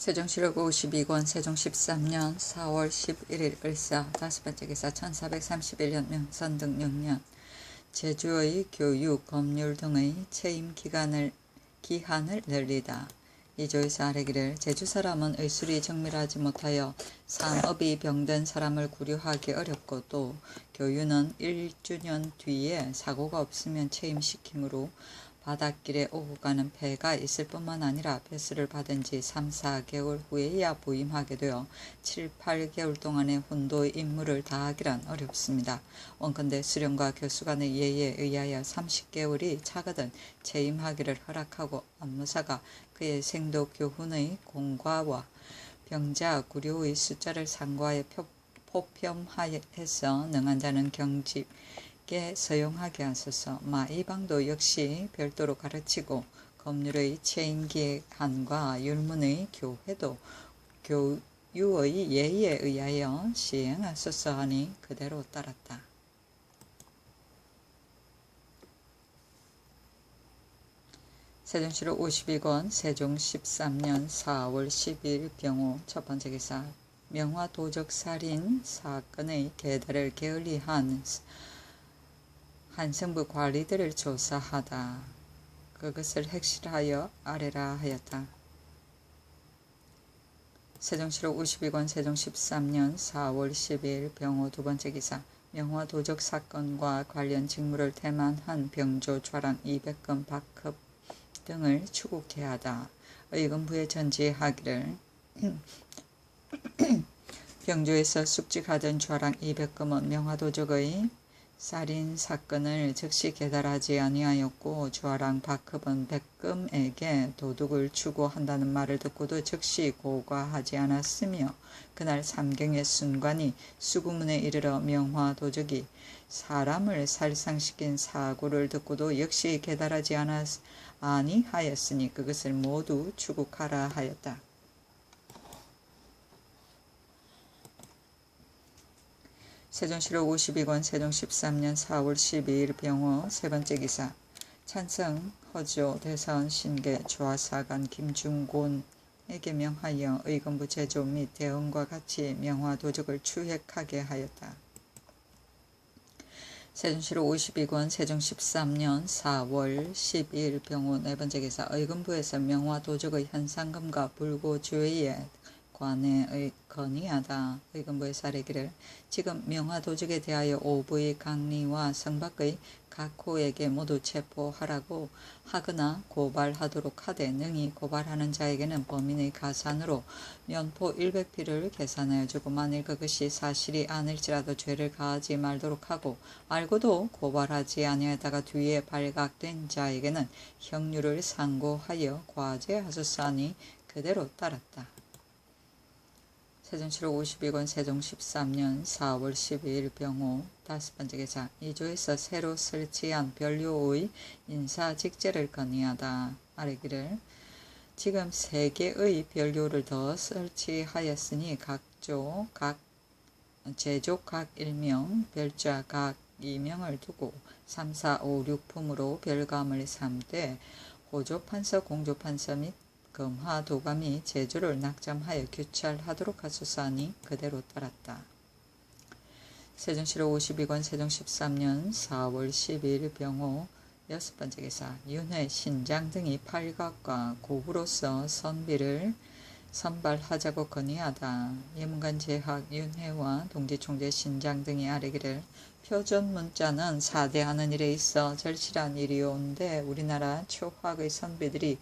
세종시록 52권 세종 13년 4월 11일 을사 다섯 번째 기사 1431년 명선등 6년 제주의 교육, 법률 등의 채임 기한을 늘리다. 이조에서 아뢰기를 제주 사람은 의술이 정밀하지 못하여 산업이 병든 사람을 구류하기 어렵고 또 교유는 1주년 뒤에 사고가 없으면 채임시키므로 바닷길에 오고 가는 배가 있을 뿐만 아니라 배수를 받은 지 3, 4개월 후에야 부임하게 되어 7, 8개월 동안의 훈도의 임무를 다하기란 어렵습니다. 원컨대 수령과 교수 간의 예에 의하여 30개월이 차거든 채임하기를 허락하고 안무사가 그의 생도 교훈의 공과와 병자 구료의 숫자를 상고하여 포평하여서 능한 자는 경집 서용하게 하소서. 이방도 역시 별도로 가르치고 법률의 채임기한과 율문의 교회도 교유의 예에 의하여 시행하소서 하니 그대로 따랐다. 세종시록 52권 세종 13년 4월 10일 병호 첫 번째 기사 명화 도적살인 사건의 계달을 게을리한 한성부 관리들을 조사하다. 그것을 핵실하여 아뢰라 하였다. 세종시록 52권 세종 13년 4월 10일 병호 두 번째 기사 명화 도적 사건과 관련 직무를 태만한 병조 좌랑 200건 박급 등을 추국해야 하다. 의금부에 전지하기를 병조에서 숙직하던 좌랑 200금은 명화도적의 살인 사건을 즉시 계달하지 아니하였고 좌랑 박급은 백금에게 도둑을 추구한다는 말을 듣고도 즉시 고과하지 않았으며 그날 삼경의 순관이 수구문에 이르러 명화도적이 사람을 살상시킨 사고를 듣고도 역시 계달하지 아니하였으니 그것을 모두 추국하라 하였다. 세종시록 52권 세종 13년 4월 12일 병호 세 번째 기사 찬성 허조 대사원 신계 조화사관 김중곤에게 명하여 의금부 제조 및 대응과 같이 명화 도적을 추획하게 하였다. 세종시록 52권 세종 13년 4월 12일 병호 네 번째 기사 의금부에서 명화 도적의 현상금과 불고주의에 관에 건의하다. 의금부에서 아뢰기를 지금 명화도적에 대하여 오부의 강리와 성밖의 각 호에게 모두 체포하라고 하거나 고발하도록 하되 능히 고발하는 자에게는 범인의 가산으로 면포 100피를 계산하여 주고 만일 그것이 사실이 아닐지라도 죄를 가하지 말도록 하고 알고도 고발하지 아니하다가 뒤에 발각된 자에게는 형류를 상고하여 과제하소서 하니 그대로 따랐다. 세종시록 52권 세종 13년 4월 12일 병호 다섯 번째 기사 이조에서 새로 설치한 변료의 인사직제를 건의하다. 아뢰기를 지금 3개의 변료를 더 설치하였으니 각조 각 제족 각 1명 별자 각 2명을 두고 3, 4, 5, 6품으로 별감을 삼되 호조판서 공조판서 및 금화 도감이 제주를 낙점하여 규찰하도록 하소서 하니 그대로 따랐다. 세종시록 52권 세종 13년 4월 12일 병호 여섯 번째 기사 윤회 신장 등이 팔각과 고부로서 선비를 선발하자고 건의하다. 예문관 제학 윤회와 동지총재 신장 등이 아뢰기를 표준 문자는 사대하는 일에 있어 절실한 일이온데 우리나라 초학의 선비들이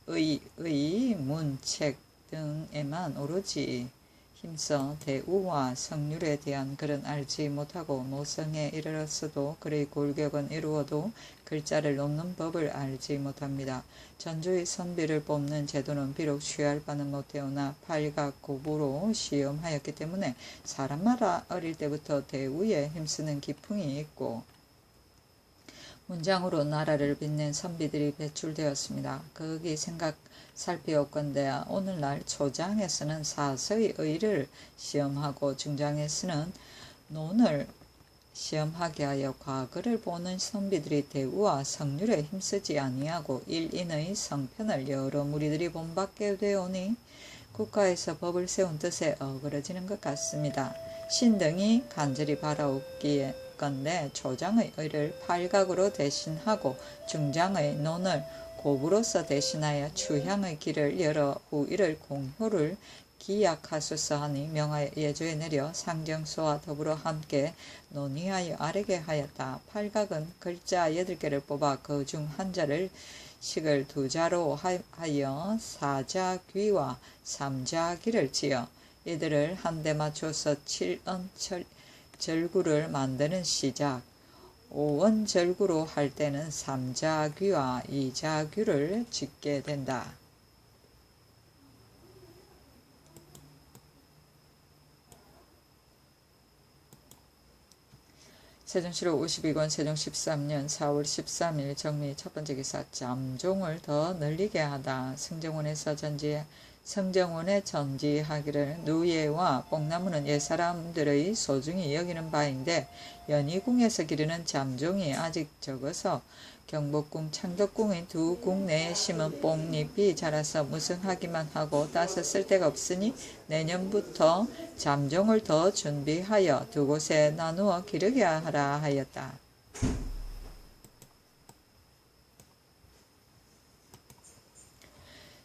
의, 문, 책 등에만 오로지 힘써 대우와 성률에 대한 글은 알지 못하고 모성에 이르렀어도 글의 골격은 이루어도 글자를 놓는 법을 알지 못합니다. 전주의 선비를 뽑는 제도는 비록 취할 바는 못해오나 팔각고부로 시험하였기 때문에 사람마다 어릴 때부터 대우에 힘쓰는 기풍이 있고 문장으로 나라를 빛낸 선비들이 배출되었습니다. 거기 생각 살피었건대 오늘날 초장에서는 사서의 의를 시험하고 중장에서는 논을 시험하게 하여 과거를 보는 선비들이 대우와 성률에 힘쓰지 아니하고 일인의 성편을 여러 무리들이 본받게 되오니 국가에서 법을 세운 뜻에 어그러지는 것 같습니다. 신등이 간절히 바라옵기건대 초장의 의를 팔각으로 대신하고 중장의 논을 고부로서 대신하여 추향의 길을 열어 후 이를 공효를 기약하소서 하니 명하여 예조에 내려 상정소와 더불어 함께 논의하여 아뢰게 하였다. 팔각은 글자 8개를 뽑아 그 중 한 자를 식을 2자로 하여 4자귀와 3자귀를 지어 이들을 한데 맞춰서 7원 절구를 만드는 시작. 5원 절구로 할 때는 3자귀와 2자귀를 짓게 된다. 세종시록 52권 세종 13년 4월 13일 정미 첫번째 기사. 잠종을 더 늘리게 하다. 성정원에 전지하기를 누예와 뽕나무는 옛사람들의 소중히 여기는 바인데 연희궁에서 기르는 잠종이 아직 적어서 경복궁, 창덕궁의 2궁 내에 심은 뽕잎이 자라서 무성하기만 하고 따서 쓸 데가 없으니 내년부터 잠종을 더 준비하여 2곳에 나누어 기르게 하라 하였다.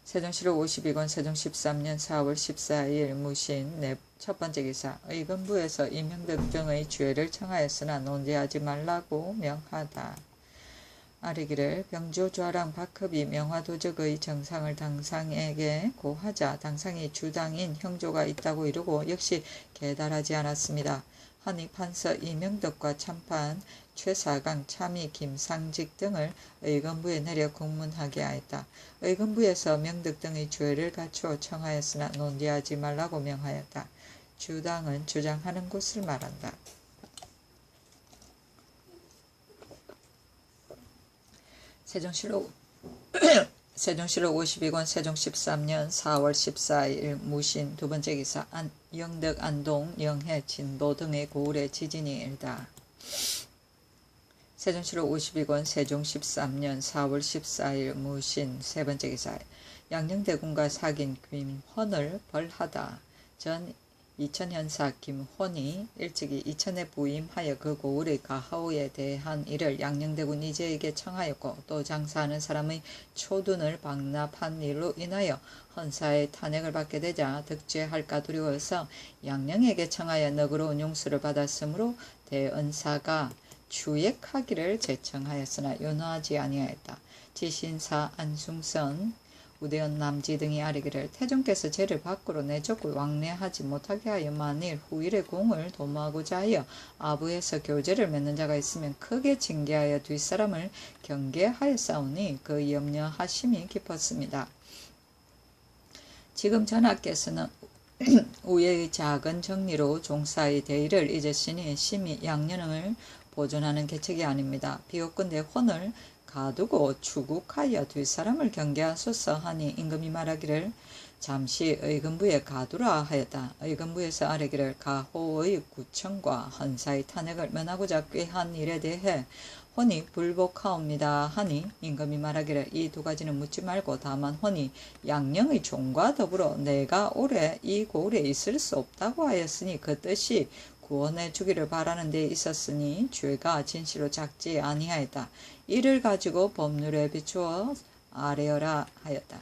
세종시록 52권 세종 13년 4월 14일 무신 첫번째 기사. 의금부에서 이명덕 등의 죄를 청하였으나 논제하지 말라고 명하다. 아뢰기를 병조좌랑 박흡이 명화도적의 정상을 당상에게 고하자 당상이 주당인 형조가 있다고 이르고 역시 계달하지 않았습니다. 하니 판서 이명덕과 참판 최사강, 참의, 김상직 등을 의금부에 내려 공문하게 하였다. 의금부에서 명덕 등의 죄를 갖추어 청하였으나 논제하지 말라고 명하였다. 주당은 주장하는 곳을 말한다. 세종시록 52권 세종 13년 4월 14일 무신 두번째 기사. 영덕, 안동, 영해, 진도 등의 고을에 지진이 일다. 세종시록 52권 세종 13년 4월 14일 무신 세번째 기사. 양녕대군과 사귄 김헌을 벌하다. 전 이천현사 김헌이 일찍이 이천에 부임하여 그 고을의 가하오에 대한 일을 양녕대군 이재에게 청하였고 또 장사하는 사람의 초둔을 방납한 일로 인하여 헌사의 탄핵을 받게 되자 득죄할까 두려워서 양녕에게 청하여 너그러운 용서를 받았으므로 대은사가 추액하기를 제청하였으나 윤호하지 아니하였다. 지신사 안숭선 우대원 남지 등이 아뢰기를 태종께서 죄를 밖으로 내쫓고 왕래하지 못하게 하여 만일 후일의 공을 도모하고자 하여 아부에서 교제를 맺는 자가 있으면 크게 징계하여 뒷사람을 경계하였사오니 그 염려하심이 깊었습니다. 지금 전하께서는 우예의 작은 정리로 종사의 대의를 잊으시니 심히 양년을 보존하는 계책이 아닙니다. 비옵건대 혼을 가두고 추국하여 뒷사람을 경계하소서 하니 임금이 말하기를 잠시 의금부에 가두라 하였다. 의금부에서 아뢰기를 가호의 구청과 헌사의 탄핵을 면하고자 꾀한 일에 대해 혼이 불복하옵니다 하니 임금이 말하기를 이 2가지는 묻지 말고 다만 혼이 양령의 종과 더불어 내가 오래 이 고을에 있을 수 없다고 하였으니 그 뜻이 구원해 주기를 바라는 데 있었으니 죄가 진실로 작지 아니하였다. 이를 가지고 법률에 비추어 아뢰어라 하였다.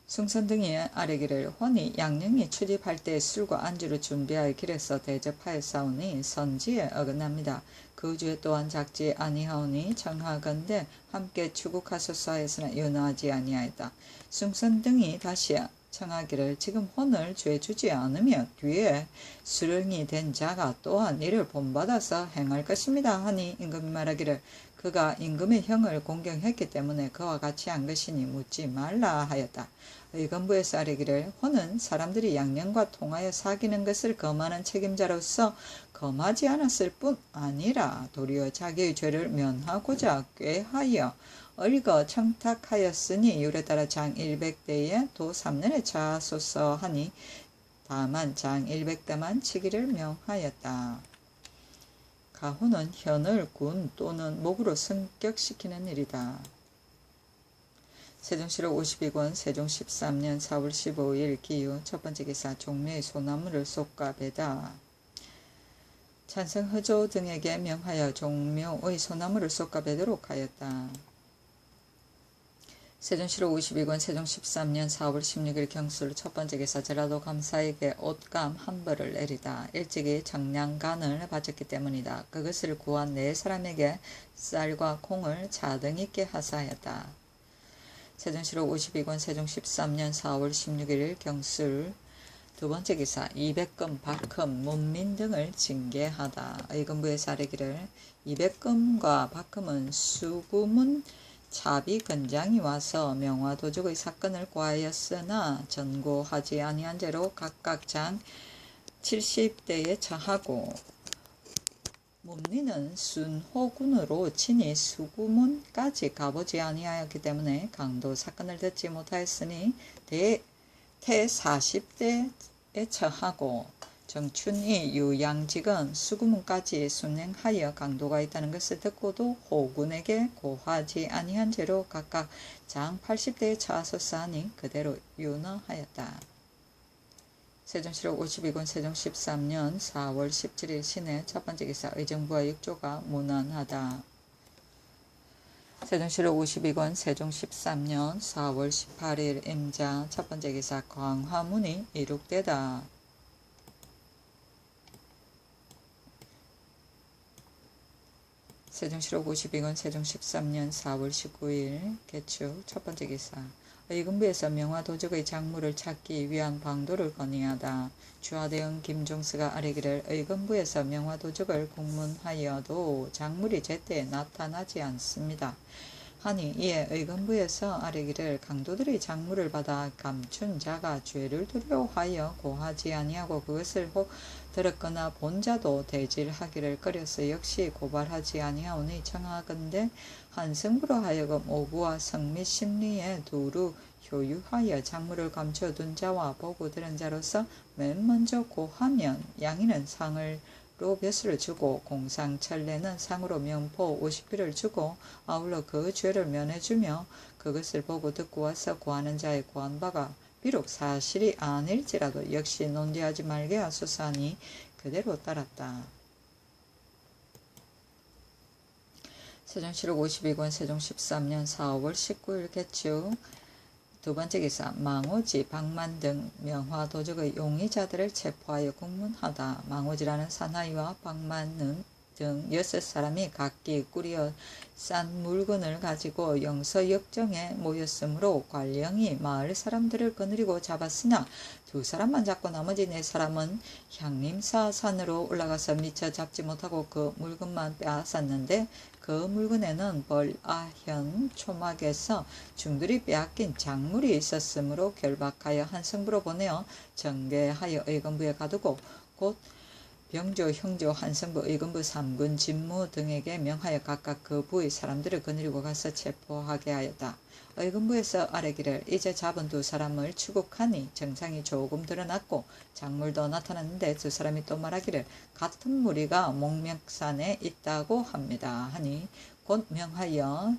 승선 등이 아뢰기를 혼이 양령이 출입할 때 술과 안주를 준비하여 길에서 대접하였사오니 선지에 어긋납니다. 그 죄 또한 작지 아니하오니 청하건대 함께 추국하소서 하였으나 윤호하지 아니하였다. 승선 등이 다시 청하기를 지금 혼을 죄 주지 않으면 뒤에 수령이 된 자가 또한 이를 본받아서 행할 것입니다 하니 임금이 말하기를 그가 임금의 형을 공경했기 때문에 그와 같이 한 것이니 묻지 말라 하였다. 의금부에서 아뢰기를 혼은 사람들이 양령과 통하여 사귀는 것을 검하는 책임자로서 검하지 않았을 뿐 아니라 도리어 자기의 죄를 면하고자 꾀하여 얼거 청탁하였으니 율에 따라 장 100대에 도 3년에 처하소서 하니 다만 장 100대만 치기를 명하였다. 가호는 현을 군 또는 목으로 승격시키는 일이다. 세종시로 52권 세종 13년 4월 15일 기유 첫 번째 기사 종묘의 소나무를 쏟가 베다. 찬성 허조 등에게 명하여 종묘의 소나무를 쏟가 베도록 하였다. 세종시로 52권 세종 13년 4월 16일 경술 첫 번째 기사 제라도 감사에게 옷감 한 벌을 내리다. 일찍이 정량간을 바쳤기 때문이다. 그것을 구한 네 사람에게 쌀과 콩을 자등 있게 하사하였다. 세종시로 52권 세종 13년 4월 16일 경술 두 번째 기사 200금, 박금, 문민 등을 징계하다. 의금부에서 아뢰기를 200금과 박금은 수구문 차비 건장이 와서 명화도적의 사건을 고하였으나 전고하지 아니한 죄로 각각 장 70대에 처하고 문민은 순호군으로 친히 수구문까지 가보지 아니하였기 때문에 강도 사건을 듣지 못하였으니 태 40대에 처하고 정춘이 유양직은 수구문까지 순행하여 강도가 있다는 것을 듣고도 호군에게 고하지 아니한 죄로 각각 장 80대에 처하소서하니 그대로 윤허하였다. 세종시로 52권 세종 13년 4월 17일 신해 첫 번째 기사 의정부와 육조가 무난하다. 세종시로 52권 세종 13년 4월 18일 임자 첫 번째 기사 광화문이 이룩되다. 세종시로 52권 세종 13년 4월 19일 개축 첫 번째 기사 의금부에서 명화도적의 작물을 찾기 위한 방도를 건의하다. 주하대원 김종수가 아뢰기를 의금부에서 명화도적을 공문하여도 작물이 제때 나타나지 않습니다. 하니 이에 의금부에서 아뢰기를 강도들의 작물을 받아 감춘 자가 죄를 두려워하여 고하지 아니하고 그것을 혹 들었거나 본 자도 대질하기를 꺼려서 역시 고발하지 아니하오니 청하건대 한승부로 하여금 오구와 성및 심리에 두루 효유하여 작물을 감춰둔 자와 보고 들은 자로서 맨 먼저 고하면 양이는 상을 로 벼슬을 주고 공상철례는 상으로 명포 50비를 주고 아울러 그 죄를 면해주며 그것을 보고 듣고 와서 고하는 자의 고한 바가 비록 사실이 아닐지라도 역시 논지하지 말게 하소서하니 그대로 따랐다. 세종시록 52권 세종 13년 4월 19일 개축 두 번째 기사 망오지, 박만 등 명화도적의 용의자들을 체포하여 공문하다. 망오지라는 사나이와 박만 등 6사람이 각기 꾸려 싼 물건을 가지고 영서역정에 모였으므로 관령이 마을 사람들을 거느리고 잡았으나 2사람만 잡고 나머지 4사람은 향림사 산으로 올라가서 미처 잡지 못하고 그 물건만 빼앗았는데 그 물건에는 벌아현 초막에서 중들이 빼앗긴 작물이 있었으므로 결박하여 한성부로 보내어 정계하여 의금부에 가두고 곧 병조, 형조, 한성부, 의금부 3군 진무 등에게 명하여 각각 그 부의 사람들을 거느리고 가서 체포하게 하였다. 의금부에서 아뢰기를 이제 잡은 2사람을 추국하니 정상이 조금 드러났고 작물도 나타났는데 2사람이 또 말하기를 같은 무리가 목명산에 있다고 합니다. 하니 곧 명하여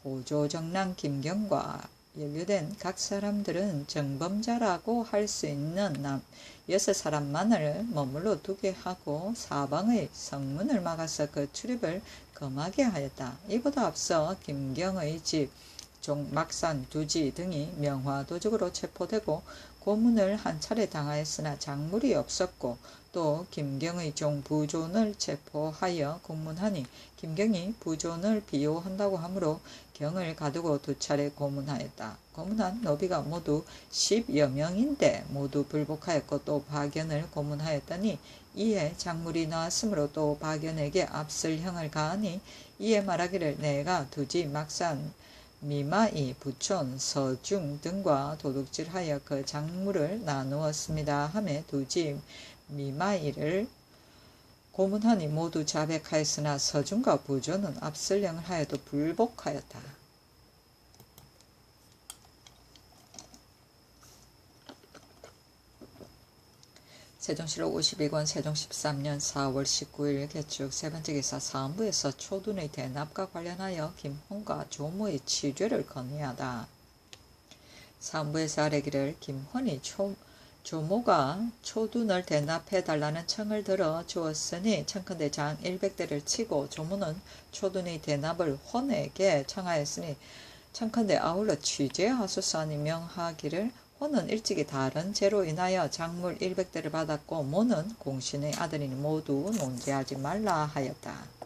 호조정랑 김경과 연루된 각 사람들은 정범자라고 할 수 있는 6사람만을 머물러 두게 하고 사방의 성문을 막아서 그 출입을 금하게 하였다. 이보다 앞서 김경의 집, 종막산, 두지 등이 명화도적으로 체포되고 고문을 한 차례 당하였으나 작물이 없었고 또 김경의 종 부존을 체포하여 공문하니 김경이 부존을 비호한다고 하므로 경을 가두고 2차례 고문하였다. 고문한 노비가 모두 10여 명인데 모두 불복하였고 또 박연을 고문하였더니 이에 작물이 나왔으므로 또 박연에게 앞설 형을 가하니 이에 말하기를 내가 두지 막산 미마이, 부촌, 서중 등과 도둑질하여 그 작물을 나누었습니다. 하매 두지 미마이를 고문하니 모두 자백하였으나 서중과 부존은 압설령을 하여도 불복하였다. 세종시록 52권 세종 13년 4월 19일 개축 세 번째 기사 사헌부에서 초둔의 대납과 관련하여 김홍과 조모의 치죄를 건의하다. 상부에서 아래기를 김헌이 조모가 초둔을 대납해달라는 청을 들어 주었으니 청컨대 장 100대를 치고 조모는 초둔의 대납을 헌에게 청하였으니 청컨대 아울러 취재하소서 하니 명하기를 헌은 일찍이 다른 죄로 인하여 작물 100대를 받았고 모는 공신의 아들이니 모두 논제하지 말라 하였다.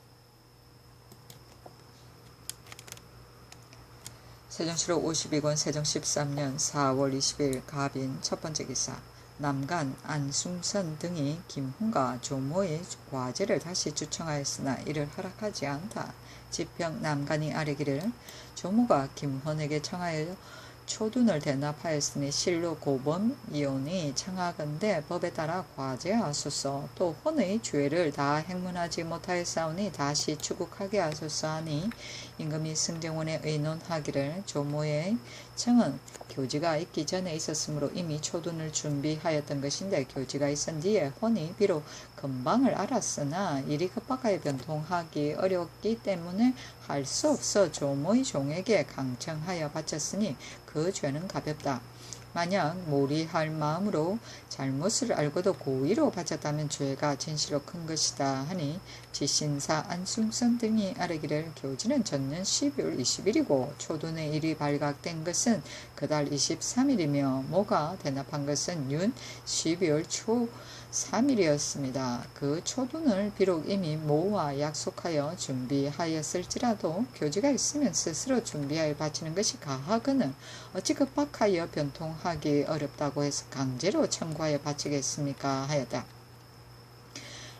세종시록 52권 세종 13년 4월 20일 갑인 첫번째 기사. 남간, 안숭선 등이 김훈과 조모의 과제를 다시 주청하였으나 이를 허락하지 않다. 지평 남간이 아뢰기를 조모가 김헌에게 청하여 초둔을 대납하였으니 실로 고범이오니 청하건대 법에 따라 과제하소서. 또 헌의 죄를 다 행문하지 못하였사오니 다시 추국하게 하소서 하니 임금이 승정원에 의논하기를 조모의 청은 교지가 있기 전에 있었으므로 이미 초둔을 준비하였던 것인데 교지가 있은 뒤에 헌이 비록 금방을 알았으나 일이 급박하여 변통하기 어렵기 때문에 할 수 없어 조모의 종에게 강청하여 바쳤으니 그 죄는 가볍다. 만약 몰이할 마음으로 잘못을 알고도 고의로 바쳤다면 죄가 진실로 큰 것이다 하니 지신사 안숭선 등이 아뢰기를 교지는 전년 12월 20일이고 초둔의 일이 발각된 것은 그달 23일이며 모가 대납한 것은 윤 12월 초 3일이었습니다. 그 초둔을 비록 이미 모와 약속하여 준비하였을지라도 교지가 있으면 스스로 준비하여 바치는 것이 가하거늘 어찌 급박하여 변통하기 어렵다고 해서 강제로 청구하여 바치겠습니까 하였다.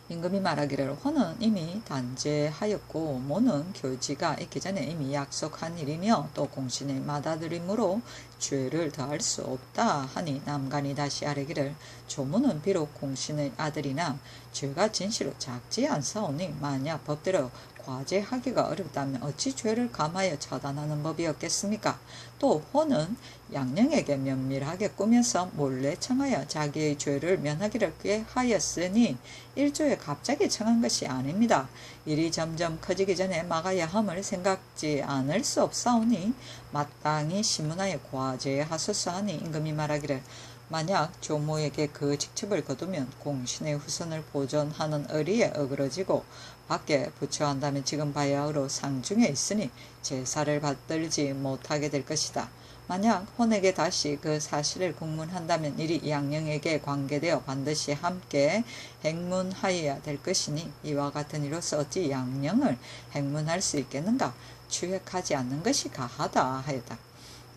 임금이 말하기를 헌은 이미 단죄하였고 모는 교지가 있기 전에 이미 약속한 일이며 또 공신의 맏아들이므로 죄를 더할 수 없다 하니 남간이 다시 아뢰기를 조모는 비록 공신의 아들이나 죄가 진실로 작지 않사오니 만약 법대로 과제하기가 어렵다면 어찌 죄를 감하여 처단하는 법이 없겠습니까? 또 헌은 양령에게 면밀하게 꾸며서 몰래 청하여 자기의 죄를 면하기를 꾀하였으니 일조에 갑자기 청한 것이 아닙니다. 일이 점점 커지기 전에 막아야 함을 생각지 않을 수 없사오니 마땅히 신문하여 과제하소서 하니 임금이 말하기를 만약 조모에게 그 직첩을 거두면 공신의 후손을 보존하는 의리에 어그러지고 밖에 부처한다면 지금 바야흐로 상중에 있으니 제사를 받들지 못하게 될 것이다. 만약 헌에게 다시 그 사실을 국문한다면 일이 양령에게 관계되어 반드시 함께 행문하여야 될 것이니 이와 같은 이로서 어찌 양령을 행문할 수 있겠는가? 추획하지 않는 것이 가하다 하였다.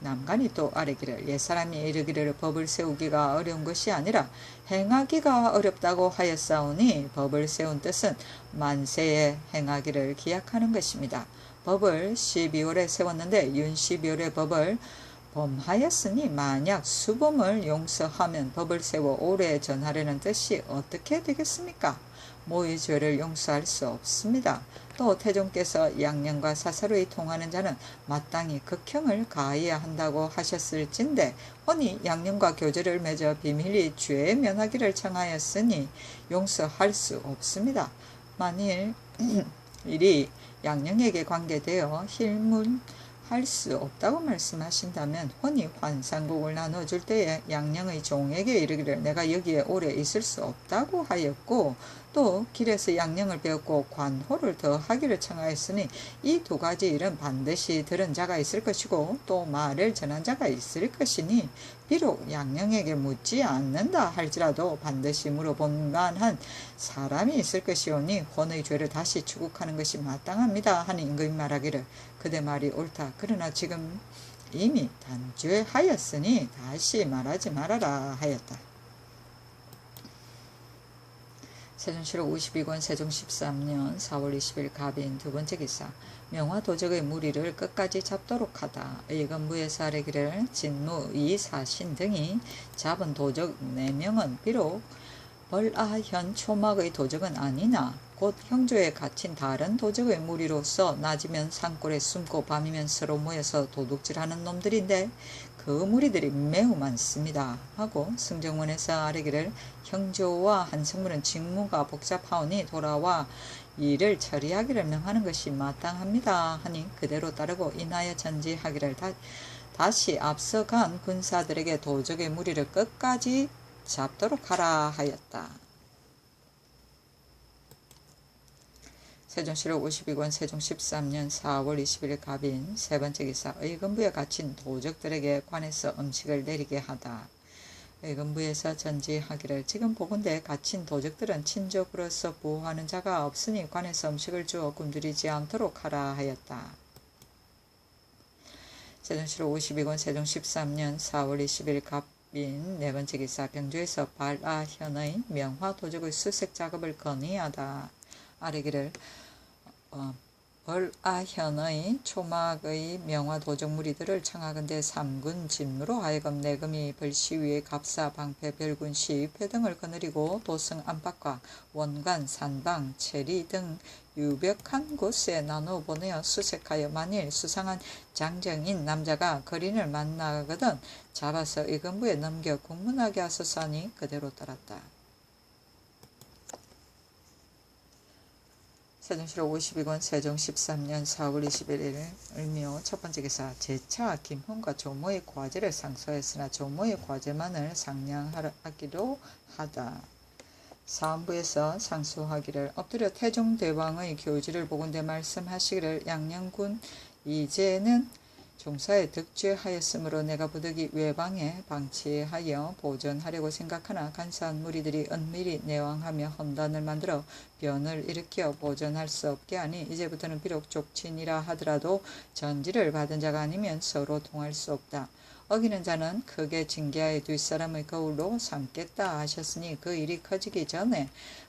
남간이 또 아뢰기를 옛사람이 이르기를 법을 세우기가 어려운 것이 아니라 행하기가 어렵다고 하였사오니 법을 세운 뜻은 만세에 행하기를 기약하는 것입니다. 법을 12월에 세웠는데 윤 12월에 법을 범하였으니 만약 수범을 용서하면 법을 세워 오래 전하려는 뜻이 어떻게 되겠습니까? 모의 죄를 용서할 수 없습니다. 또 태종께서 양령과 사사로이 통하는 자는 마땅히 극형을 가해야 한다고 하셨을진데 헌이 양령과 교제를 맺어 비밀리 죄 면하기를 청하였으니 용서할 수 없습니다. 만일 일이 양령에게 관계되어 힐문할 수 없다고 말씀하신다면 헌이 환상곡을 나눠줄 때에 양령의 종에게 이르기를 내가 여기에 오래 있을 수 없다고 하였고 또 길에서 양령을 배웠고 관호를 더 하기를 청하였으니 이 두 가지 일은 반드시 들은 자가 있을 것이고 또 말을 전한 자가 있을 것이니 비록 양령에게 묻지 않는다 할지라도 반드시 물어본 만한 사람이 있을 것이오니 헌의 죄를 다시 추국하는 것이 마땅합니다 하니 임금이 말하기를 그대 말이 옳다. 그러나 지금 이미 단죄하였으니 다시 말하지 말아라 하였다. 세종시록 52권 세종 13년 4월 20일 갑인 두번째 기사. 명화 도적의 무리를 끝까지 잡도록 하다. 의건부에서 아뢰기를 진무, 이사신 등이 잡은 도적 4명은 비록 벌아현 초막의 도적은 아니나 곧 형조에 갇힌 다른 도적의 무리로서 낮이면 산골에 숨고 밤이면 서로 모여서 도둑질하는 놈들인데 그 무리들이 매우 많습니다 하고 승정원에서 아뢰기를 형조와 한성물은 직무가 복잡하오니 돌아와 이를 처리하기를 명하는 것이 마땅합니다 하니 그대로 따르고 인하여 전지하기를 다시 앞서간 군사들에게 도적의 무리를 끝까지 잡도록 하라 하였다. 세종실록 52권 세종 13년 4월 20일 갑인 세 번째 기사 의금부에 갇힌 도적들에게 관에서 음식을 내리게 하다. 의금부에서 전지하기를 지금 보건대 갇힌 도적들은 친족으로서 보호하는 자가 없으니 관에서 음식을 주어 굶주리지 않도록 하라 하였다. 세종실록 52권 세종 13년 4월 20일 갑인 네 번째 기사 병조에서 발아현의 명화 도적의 수색 작업을 건의하다. 아래기를 벌아현의 초막의 명화 도적 무리들을 청하건대 삼군 진무로 하여금 내금이 벌시위의 갑사 방패 별군시 패등을 거느리고 도성 안팎과 원관 산방 체리 등 유벽한 곳에 나누어 보내어 수색하여 만일 수상한 장정인 남자가 거린을 만나거든 잡아서 의금부에 넘겨 국문하게 하소서 하니 그대로 따랐다. 세종실록 52권 세종 13년 4월 21일 을묘 첫 번째 기사 제차 김훈과 조모의 과제를 상소했으나 조모의 과제만을 상냥하기로 하다. 사헌부에서 상소하기를 엎드려 태종대왕의 교지를 보건대 말씀하시기를 양녕군 이제는 종사에 득죄하였으므로 내가 부득이 외방에 방치하여 보존하려고 생각하나 간사한 무리들이 은밀히 내왕하며 헌단을 만들어 변을 일으켜 보존할 수 없게 하니 이제부터는 비록 족친이라 하더라도 전지를 받은 자가 아니면 서로 통할 수 없다. 어기는 자는 크게 징계하여 뒷사람의 거울로 삼겠다 하셨으니 그 일이 커지기 전에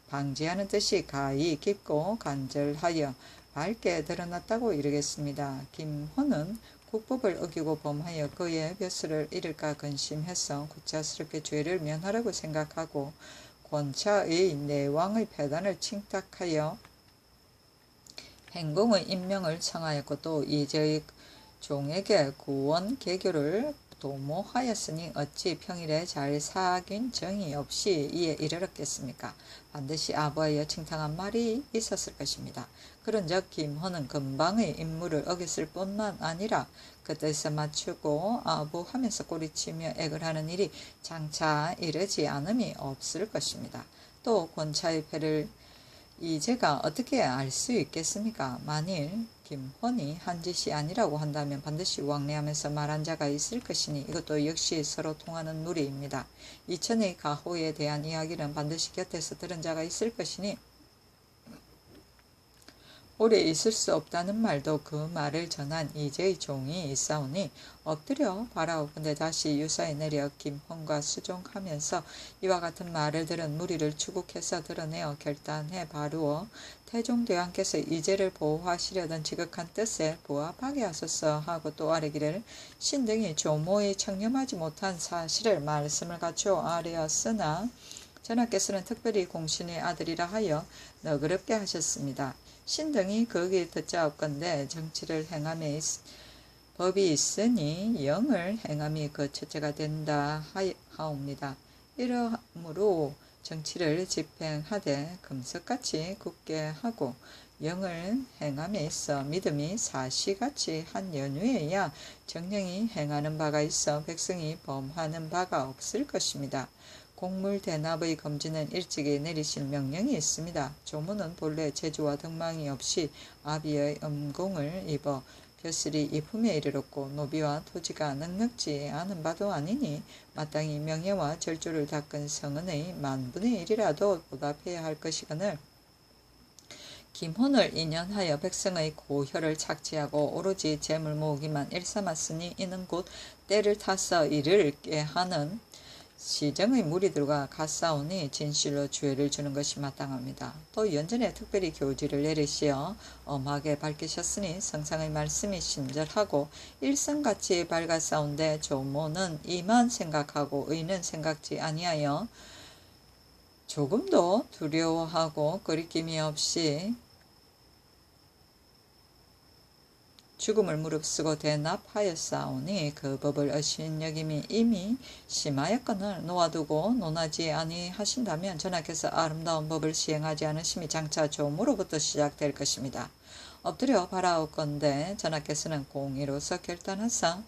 방지하는 뜻이 가히 깊고 간절하여 밝게 드러났다고 이르겠습니다. 김호는 국법을 어기고 범하여 그의 벼슬을 잃을까 근심해서 구차스럽게 죄를 면하라고 생각하고 권차의 내왕의 패단을 칭탁하여 행공의 임명을 청하였고 또 이제의 종에게 구원 개교를 도모하였으니 어찌 평일에 잘 사귄 정이 없이 이에 이르렀겠습니까? 반드시 아부하여 칭탕한 말이 있었을 것입니다. 그런즉 김호는 금방의 임무를 어겼을 뿐만 아니라 그 뜻에 맞추고 아부하면서 꼬리치며 액을 하는 일이 장차 이르지 않음이 없을 것입니다. 또 권차의 패를 이제가 어떻게 알 수 있겠습니까? 만일 김헌이 한 짓이 아니라고 한다면 반드시 왕래하면서 말한 자가 있을 것이니 이것도 역시 서로 통하는 무리입니다. 이천의 가호에 대한 이야기는 반드시 곁에서 들은 자가 있을 것이니 오래 있을 수 없다는 말도 그 말을 전한 이제의 종이 있사오니 엎드려 바라오건대 다시 유사에 내려 김헌과 수종하면서 이와 같은 말을 들은 무리를 추국해서 드러내어 결단해 바루어 태종대왕께서 이제를 보호하시려던 지극한 뜻에 부합하게 하소서 하고 또 아뢰기를 신등이 조모의 청렴하지 못한 사실을 말씀을 갖추어 아뢰었으나 전하께서는 특별히 공신의 아들이라 하여 너그럽게 하셨습니다. 신등이 거기에 듣자옵건대 정치를 행함에 법이 있으니 영을 행함이 그 첫째가 된다 하옵니다. 이러므로 정치를 집행하되 금석같이 굳게 하고 영을 행함에 있어 믿음이 사시같이 한 연후에야 정령이 행하는 바가 있어 백성이 범하는 바가 없을 것입니다. 곡물 대납의 검진은 일찍이 내리실 명령이 있습니다. 조문은 본래 제주와 덕망이 없이 아비의 음공을 입어 벼슬이 이품에 이르렀고 노비와 토지가 넉넉지 않은 바도 아니니 마땅히 명예와 절조를 닦은 성은의 만분의 1이라도 보답해야 할 것이거늘 김헌을 인연하여 백성의 고혈을 착취하고 오로지 재물 모으기만 일삼았으니 이는 곧 때를 타서 이르게 하는 시정의 무리들과 같사오니 진실로 죄를 주는 것이 마땅합니다. 또 연전에 특별히 교지를 내리시어 엄하게 밝히셨으니 성상의 말씀이 신절하고 일성같이 밝았사온데 조모는 이만 생각하고 의는 생각지 아니하여 조금도 두려워하고 거리낌이 없이 죽음을 무릅쓰고 대납하였사오니 그 법을 어신여김이 이미 심하였거늘 놓아두고 논하지 아니하신다면 전하께서 아름다운 법을 시행하지 않으심이 장차 조모로부터 시작될 것입니다. 엎드려 바라옵건대 전하께서는 공의로서 결단하사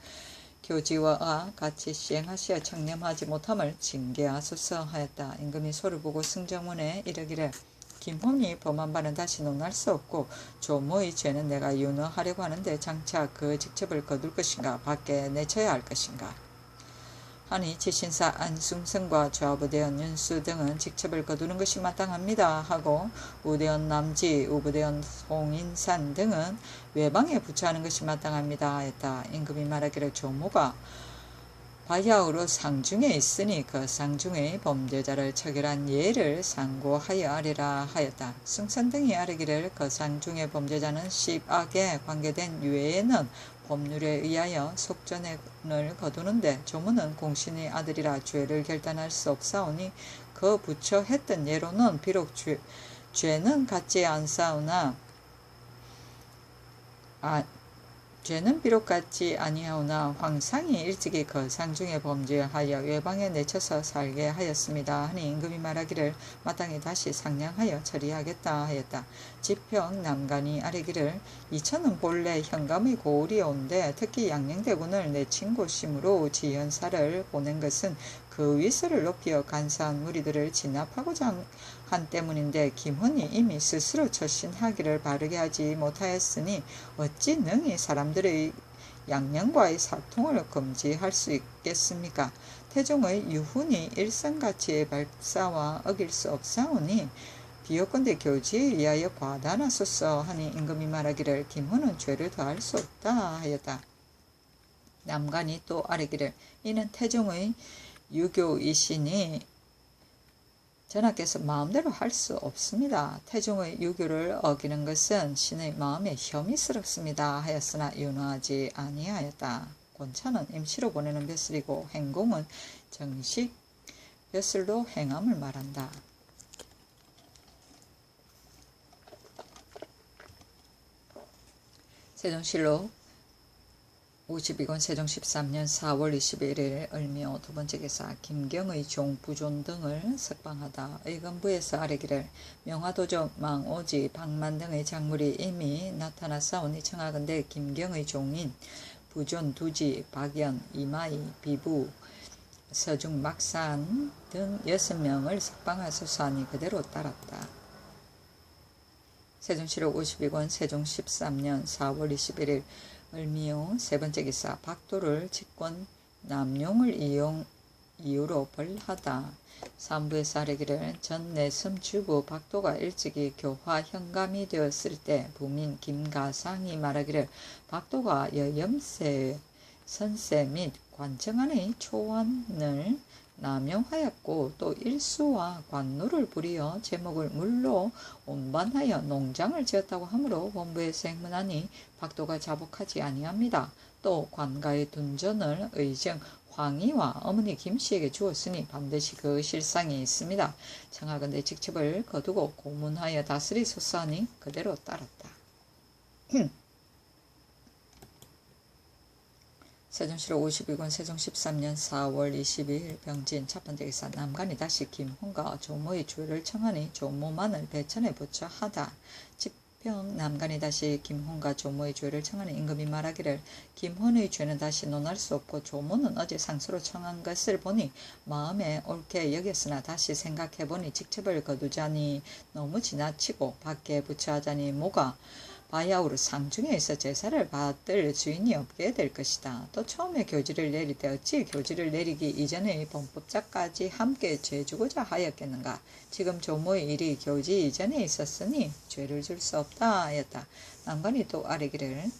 교지와 같이 시행하시어 청렴하지 못함을 징계하소서 하였다. 임금이 소를 보고 승정원에 이르기를 김훈이 범한 바는 다시 논할 수 없고 조모의 죄는 내가 윤허하려고 하는데 장차 그 직첩을 거둘 것인가 밖에 내쳐야 할 것인가 하니 지신사 안승성과 좌부대원 윤수 등은 직첩을 거두는 것이 마땅합니다 하고 우대원 남지, 우부대원 송인산 등은 외방에 부처하는 것이 마땅합니다 하였다. 임금이 말하기를 조모가 바야흐로 상중에 있으니 그 상중의 범죄자를 처결한 예를 상고하여 아리라 하였다. 승선 등이 아뢰기를 그 상중의 범죄자는 십악에 관계된 유예에는 법률에 의하여 속전을 거두는데 조모는 공신의 아들이라 죄를 결단할 수 없사오니 그 부처 했던 예로는 비록 죄는 같지 않사오나 죄는 비록 같지 아니하오나 황상이 일찍이 그 상중에 범죄하여 외방에 내쳐서 살게 하였습니다. 하니 임금이 말하기를 마땅히 다시 상량하여 처리하겠다 하였다. 지평 남간이 아뢰기를 이천은 본래 현감의 고을이온데 특히 양녕대군을 내친 곳이므로 지연사를 보낸 것은 그 위세를 높여 간사한 무리들을 진압하고자 한 때문인데 김훈이 이미 스스로 처신하기를 바르게 하지 못하였으니 어찌 능히 사람들의 양녕과의 사통을 금지할 수 있겠습니까? 태종의 유훈이 일성가치의 발사와 어길 수 없사오니 비요건대 교지에 의하여 과단하소서 하니 임금이 말하기를 김훈은 죄를 더할 수 없다 하였다. 남간이 또 아뢰기를 이는 태종의 유교이시니 전하께서 마음대로 할 수 없습니다. 태종의 유교를 어기는 것은 신의 마음에 혐의스럽습니다 하였으나 윤허하지 아니하였다. 권차는 임시로 보내는 벼슬이고 행공은 정식 벼슬로 행함을 말한다. 세종실록 52권 세종 13년 4월 21일 을미오 두번째 기사 김경의 종 부존 등을 석방하다. 의건부에서 아뢰기를 명화도적 망오지 박만 등의 작물이 이미 나타났사오니 청하건대 김경의 종인 부존 두지 박연 이마이 비부 서중 막산 등 6명을 석방하소서 하니 그대로 따랐다. 세종실록 52권 세종 13년 4월 21일 을미오 세번째 기사 박도를 직권 남용을 이유로 벌하다. 삼부에서 아뢰기를 전 내섬 주부 박도가 일찍이 교화 현감이 되었을 때 부민 김가상이 말하기를 박도가 여염세 선세 및 관정안의 초원을 남용하였고 또 일수와 관노를 부리어 제목을 물로 운반하여 농장을 지었다고 하므로 본부에서 행문하니 박도가 자복하지 아니합니다. 또 관가의 둔전을 의정 황희와 어머니 김씨에게 주었으니 반드시 그 실상이 있습니다. 청하건대 직첩을 거두고 고문하여 다스리소서 하니 그대로 따랐다. 세종실록 52권 세종 13년 4월 22일 병진 첫번째 기사 남간이 다시 김훈과 조모의 죄를 청하니 조모만을 배천에 붙여 하다. 지평 남간이 다시 김훈과 조모의 죄를 청하니 임금이 말하기를 김훈의 죄는 다시 논할 수 없고 조모는 어제 상소로 청한 것을 보니 마음에 옳게 여겼으나 다시 생각해보니 직첩을 거두자니 너무 지나치고 밖에 붙여하자니 뭐가 바야흐로 상중에 있어 제사를 받을 주인이 없게 될 것이다. 또 처음에 교지를 내릴 때 어찌 교지를 내리기 이전의 범법자까지 함께 죄 주고자 하였겠는가. 지금 조모의 일이 교지 이전에 있었으니 죄를 줄 수 없다 하였다. 남간이 또 아뢰기를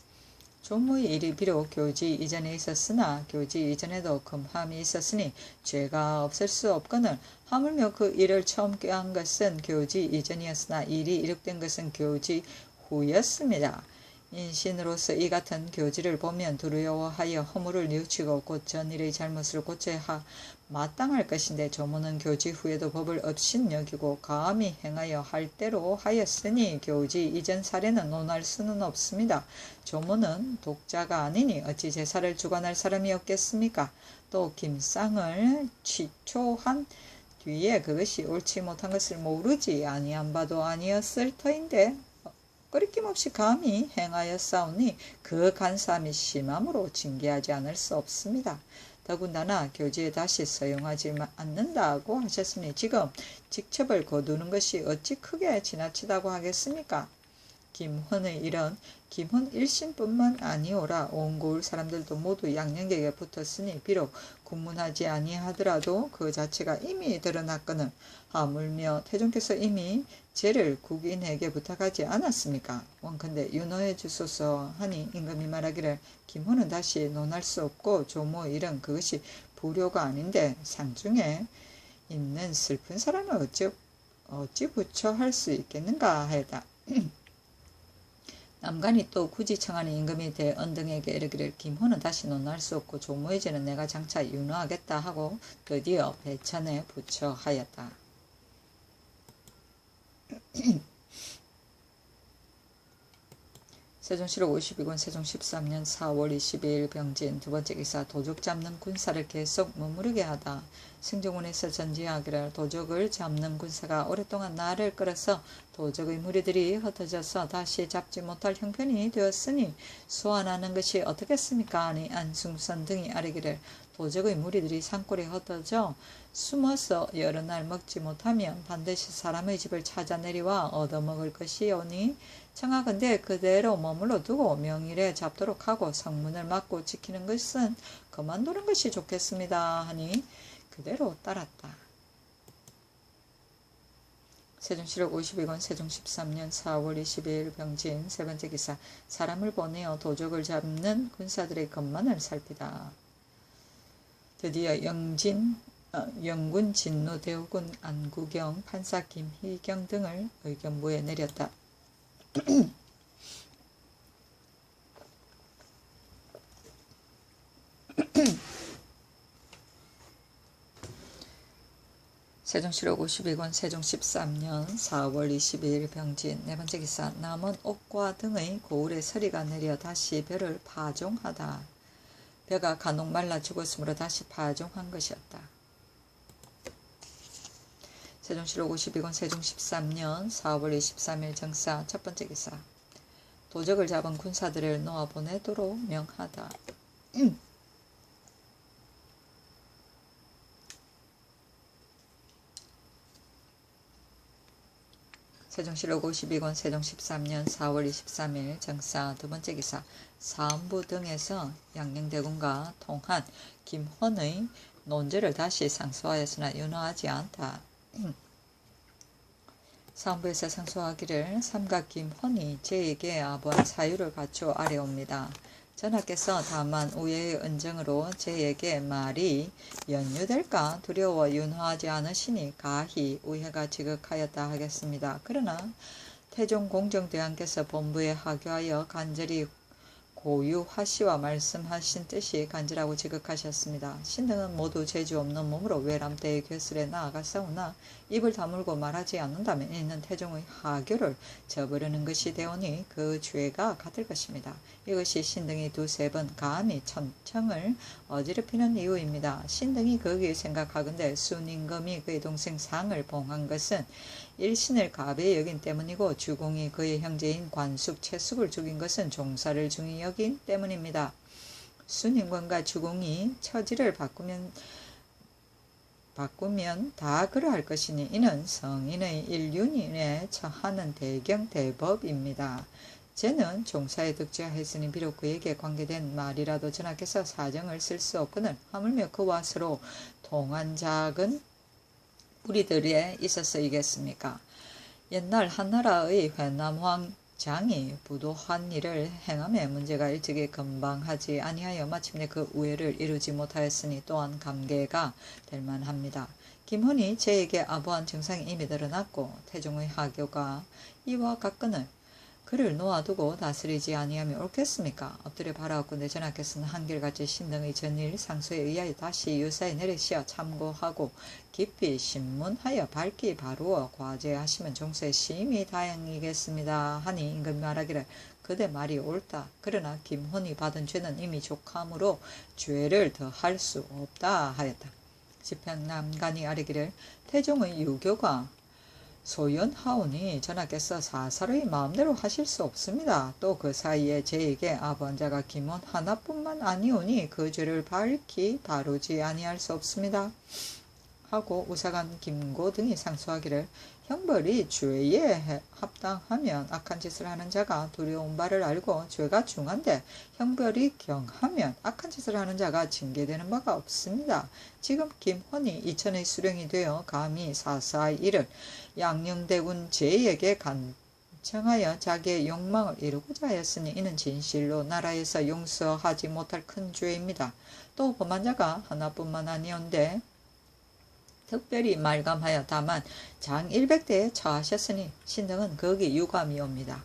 조모의 일이 비록 교지 이전에 있었으나 교지 이전에도 금함이 있었으니 죄가 없을 수 없거늘 하물며 그 일을 처음 꾀한 것은 교지 이전이었으나 일이 이룩된 것은 교지 후였습니다. 인신으로서 이 같은 교지를 보면 두려워하여 허물을 뉘우치고 곧 전일의 잘못을 고쳐야 마땅할 것인데 조모는 교지 후에도 법을 업신 여기고 감히 행하여 할 대로 하였으니 교지 이전 사례는 논할 수는 없습니다. 조모는 독자가 아니니 어찌 제사를 주관할 사람이 없겠습니까? 또 김상을 취초한 뒤에 그것이 옳지 못한 것을 모르지 아니한 바도 아니었을 터인데 꺼리낌없이 감히 행하였사오니 그 간사함이 심함으로 징계하지 않을 수 없습니다. 더군다나 교지에 다시 서용하지 않는다고 하셨으니 지금 직첩을 거두는 것이 어찌 크게 지나치다고 하겠습니까? 김헌의 일은 김헌 일신뿐만 아니오라 온 고을 사람들도 모두 양녕에게 붙었으니 비록 군문하지 아니하더라도 그 자체가 이미 드러났거늘 하물며 태종께서 이미 죄를 국인에게 부탁하지 않았습니까? 원컨대 윤호해 주소서 하니 임금이 말하기를 김헌은 다시 논할 수 없고 조모의 일은 그것이 불효가 아닌데 상중에 있는 슬픈 사람을 어찌 부처할 수 있겠는가 하였다. 남간이 또 굳이 청하는 임금이 대언등에게 이르기를 김헌은 다시 논할 수 없고 조모의 죄는 내가 장차 윤호하겠다 하고 드디어 배천에 부처하였다. 세종실록 52권 세종 13년 4월 22일 병진 두번째 기사 도적 잡는 군사를 계속 머무르게 하다. 승정원에서 전지하기를 도적을 잡는 군사가 오랫동안 나를 끌어서 도적의 무리들이 흩어져서 다시 잡지 못할 형편이 되었으니 소환하는 것이 어떻겠습니까? 하니 안승선 등이 아뢰기를 도적의 무리들이 산골에 흩어져 숨어서 여러 날 먹지 못하면 반드시 사람의 집을 찾아 내려와 얻어먹을 것이오니 청하건대 그대로 머물러 두고 명일에 잡도록 하고 성문을 막고 지키는 것은 그만두는 것이 좋겠습니다 하니 그대로 따랐다. 세종실록 52권 세종 13년 4월 22일 병진 세번째 기사 사람을 보내어 도적을 잡는 군사들의 것만을 살피다. 드디어 영군 진노 대우군 안구경 판사 김희경 등을 의견부에 내렸다. 세종실록 52권 세종 13년 4월 22일 병진 네번째 기사 남은 옥과 등의 고을에 서리가 내려 다시 벼를 파종하다. 벼가 간혹 말라 죽었으므로 다시 파종한 것이었다. 세종실록 52권 세종 13년 4월 23일 정사 첫번째 기사 도적을 잡은 군사들을 놓아보내도록 명하다. 세종실록 52권 세종 13년 4월 23일 정사 두번째 기사 사헌부 등에서 양녕대군과 통한 김헌의 논죄를 다시 상소하였으나 윤호하지 않다. 사헌부에서 상소하기를 삼각 김헌이 제에게 아부한 사유를 갖추어 아래옵니다. 전하께서 다만 우예의 은정으로 제에게 말이 연유될까 두려워 윤호하지 않으시니 가히 우예가 지극하였다 하겠습니다. 그러나 태종 공정대왕께서 본부에 하교하여 간절히 고유하시와 말씀하신 뜻이 간절하고 지극하셨습니다. 신등은 모두 재주 없는 몸으로 외람대의 궤슬에 나아갔사오나 입을 다물고 말하지 않는다면 이는 태종의 하교를 저버리는 것이 되오니 그 죄가 같을 것입니다. 이것이 신등이 두세 번 감히 천청을 어지럽히는 이유입니다. 신등이 거기에 생각하건대 순임금이 그의 동생 상을 봉한 것은 일신을 가베 여긴 때문이고 주공이 그의 형제인 관숙, 채숙을 죽인 것은 종사를 중히 여긴 때문입니다. 순임금과 주공이 처지를 바꾸면 다 그러할 것이니 이는 성인의 일륜인에 처하는 대경 대법입니다. 쟤는 종사에 득죄하였으니 비록 그에게 관계된 말이라도 전하께서 사정을 쓸 수 없거늘 하물며 그와 서로 통한 작은 무리들에 있었으이겠습니까? 옛날 한나라의 회남황장이 부도한 일을 행함에 문제가 일찍이 금방하지 아니하여 마침내 그 우애를 이루지 못하였으니 또한 감개가 될 만합니다. 김헌이 제에게 아부한 증상이 이미 드러났고 태종의 하교가 이와 같거늘 그를 놓아두고 다스리지 아니하면 옳겠습니까? 엎드려 바라옵건대 전하께서는 한결같이 신등의 전일 상소에 의하여 다시 유사에 내리시어 참고하고 깊이 신문하여 밝히 바루어 과제하시면 종소에 심히 다행이겠습니다. 하니 임금이 말하기를 그대 말이 옳다. 그러나 김헌이 받은 죄는 이미 족함으로 죄를 더할 수 없다 하였다. 지평남간이 아뢰기를 태종의 유교가 소연하오니 전하께서 사사로이 마음대로 하실 수 없습니다. 또 그 사이에 제에게 아번자가 김혼 하나뿐만 아니오니 그 죄를 밝히 다루지 아니할 수 없습니다. 하고 우사관 김고 등이 상소하기를 형벌이 죄에 합당하면 악한 짓을 하는 자가 두려운 바를 알고 죄가 중한데 형벌이 경하면 악한 짓을 하는 자가 징계되는 바가 없습니다. 지금 김혼이 이천의 수령이 되어 감히 사사의 일을 양녕대군 제에게 간청하여 자기의 욕망을 이루고자 하였으니 이는 진실로 나라에서 용서하지 못할 큰 죄입니다. 또 범한 자가 하나뿐만 아니온데 특별히 말감하여 다만 장 100대에 처하셨으니 신등은 거기 유감이옵니다.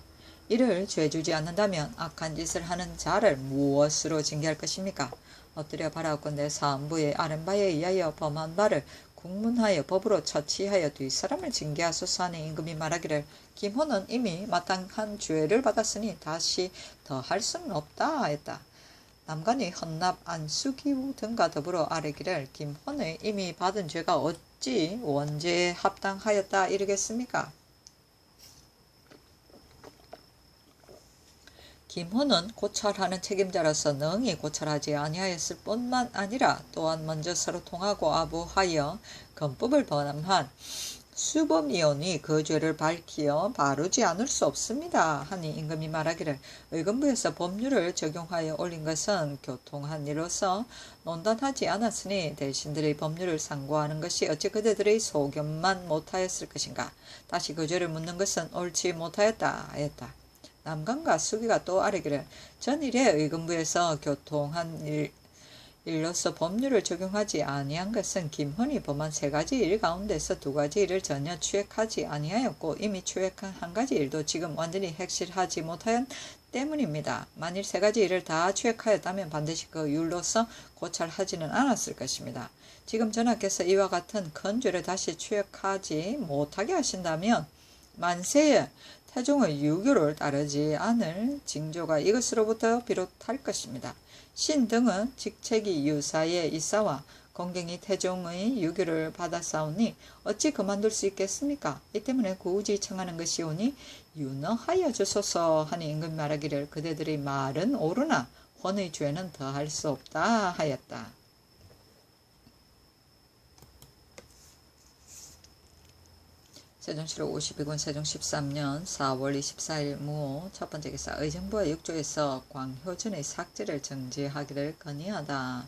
이를 죄주지 않는다면 악한 짓을 하는 자를 무엇으로 징계할 것입니까? 엎드려 바라건대 사헌부의 아른바에 의하여 범한 바를 국문하여 법으로 처치하여 뒷사람을 징계하소서 하니 임금이 말하기를 김호는 이미 마땅한 죄를 받았으니 다시 더 할 수는 없다 하였다. 남관이 헌납 안수기우 등과 더불어 아뢰기를 김혼의 이미 받은 죄가 어찌 원죄에 합당하였다 이르겠습니까? 김혼은 고찰하는 책임자로서 능히 고찰하지 아니하였을 뿐만 아니라 또한 먼저 서로 통하고 아부하여 건법을 범한 수범이오니 그 죄를 밝히어 바르지 않을 수 없습니다. 하니 임금이 말하기를 의금부에서 법률을 적용하여 올린 것은 교통한 일로서 논단하지 않았으니 대신들의 법률을 상고하는 것이 어찌 그대들의 소견만 못하였을 것인가. 다시 그 죄를 묻는 것은 옳지 못하였다 하였다. 남관과 수기가 또 아뢰기를 전일에 의금부에서 교통한 일로서 법률을 적용하지 아니한 것은 김혼이 범한 3가지 일 가운데서 2가지 일을 전혀 추획하지 아니하였고 이미 추획한 1가지 일도 지금 완전히 핵실하지 못하였 때문입니다. 만일 3가지 일을 다 추획하였다면 반드시 그 율로서 고찰하지는 않았을 것입니다. 지금 전하께서 이와 같은 큰 죄를 다시 추획하지 못하게 하신다면 만세에 태종의 유교를 따르지 않을 징조가 이것으로부터 비롯할 것입니다. 신등은 직책이 유사에 있사와 공경이 태종의 유교를 받았사오니 어찌 그만둘 수 있겠습니까? 이 때문에 굳이 청하는 것이오니 윤허하여 주소서 하니 임금이 말하기를 그대들의 말은 옳으나 혼의 죄는 더할 수 없다 하였다. 세종실록 52권 세종 13년 4월 24일 무오 첫번째 기사 의정부와 육조에서 광효전의 삭제를 정지하기를 건의하다.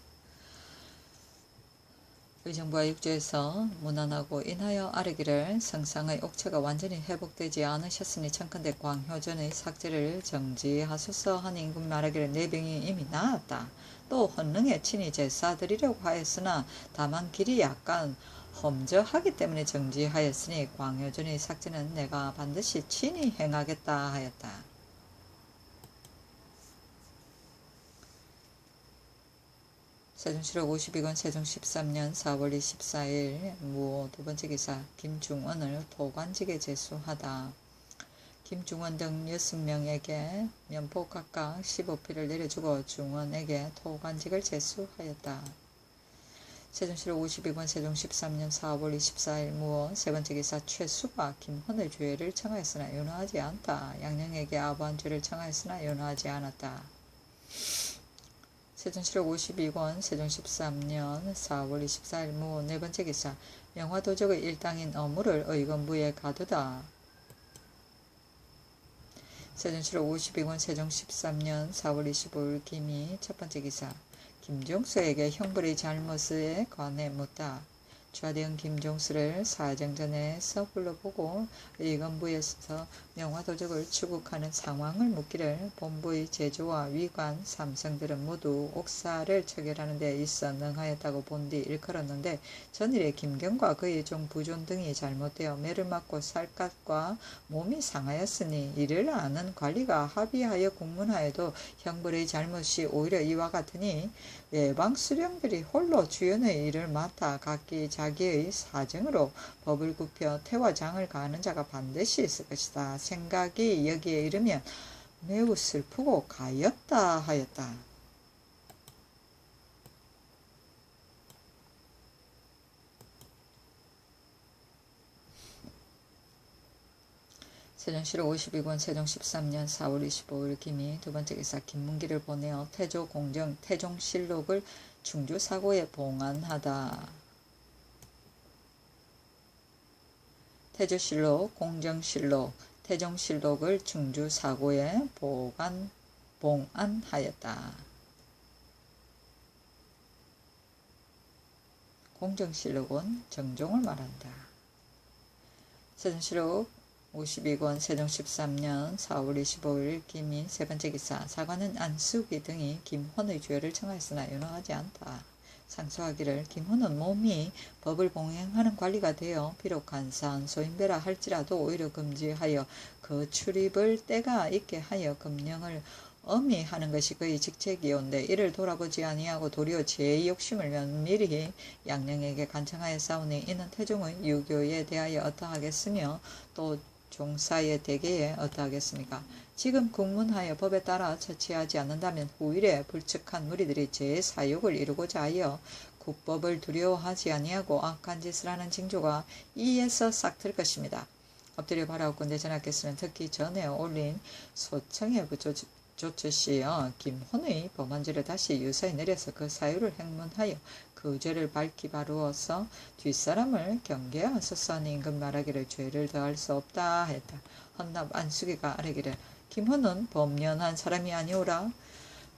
의정부와 육조에서 문안하고 인하여 아뢰기를 성상의 옥체가 완전히 회복되지 않으셨으니 청컨대 광효전의 삭제를 정지하소서 하니 임금이 말하기를 내병이 이미 나았다. 또 헌능에 친히 제사드리려고 하였으나 다만 길이 약간 험저하기 때문에 정지하였으니 광효전의 삭제는 내가 반드시 친히 행하겠다 하였다. 세종실록 52권 세종 13년 4월 24일 무오 두번째 기사 김중원을 토관직에 제수하다. 김중원 등 6명에게 면포 각각 15피를 내려주고 중원에게 토관직을 제수하였다. 세종실록 52권 세종 13년 4월 24일 무오 세번째 기사 최수가 김혼의 죄를 청하였으나 윤허하지 않다. 양녕에게 아부한 죄를 청하였으나 윤허하지 않았다. 세종실록 52권 세종 13년 4월 24일 무오 네번째 기사 명화도적의 일당인 어무를 의건부에 가두다. 세종실록 52권 세종 13년 4월 25일 김이 첫번째 기사 김종수에게 형벌의 잘못에 관해 묻다. 좌대응 김종수를 사정전에서 불러보고 의건부에서 명화도적을 추국하는 상황을 묻기를 본부의 제조와 위관, 삼성들은 모두 옥사를 처결하는 데 있어 능하였다고 본 뒤 일컬었는데 전일에 김경과 그의 종 부존 등이 잘못되어 매를 맞고 살갗과 몸이 상하였으니 이를 아는 관리가 합의하여 공문하여도 형벌의 잘못이 오히려 이와 같으니 외방 수령들이 홀로 주연의 일을 맡아 각기 자기의 사정으로 법을 굽혀 태와 장을 가하는 자가 반드시 있을 것이다. 생각이 여기에 이르면 매우 슬프고 가엾다 하였다. 세종시로 52권 세종 13년 4월 25일 김이 두 번째 기사 김문기를 보내어 태종실록을 충주사고에 봉안하다. 태조실록, 공정실록, 태종실록을 충주사고에 봉안하였다. 공정실록은 정종을 말한다. 세종실록 52권 세종 13년 4월 25일 김이 세 번째 기사 사관은 안숙이 등이 김헌의 죄를 청하였으나 윤허하지 않다. 상소하기를 김헌은 몸이 법을 봉행하는 관리가 되어 비록 간사한 소인배라 할지라도 오히려 금지하여 그 출입을 때가 있게 하여 금령을 엄히 하는 것이 그의 직책이온데 이를 돌아보지 아니하고 도리어 제 욕심을 면밀히 양령에게 간청하여 싸우니 이는 태종의 유교에 대하여 어떠하겠으며 또 종사의 대계에 어떠하겠습니까? 지금 국문하여 법에 따라 처치하지 않는다면 후일에 불측한 무리들이 제 사욕을 이루고자 하여 국법을 두려워하지 아니하고 악한 짓을 하는 징조가 이에서 싹틀 것입니다. 엎드려 바라옵건대 전하께서는 특히 전에 올린 소청의 조처시여 김헌의 범한 죄를 다시 유사히 내려서 그 사유를 행문하여 그 죄를 밝히 바루어서 뒷사람을 경계하소서 하니 임금 말하기를 죄를 더할 수 없다 했다. 헌납 안숙이가 아뢰기를 김헌은 범연한 사람이 아니오라.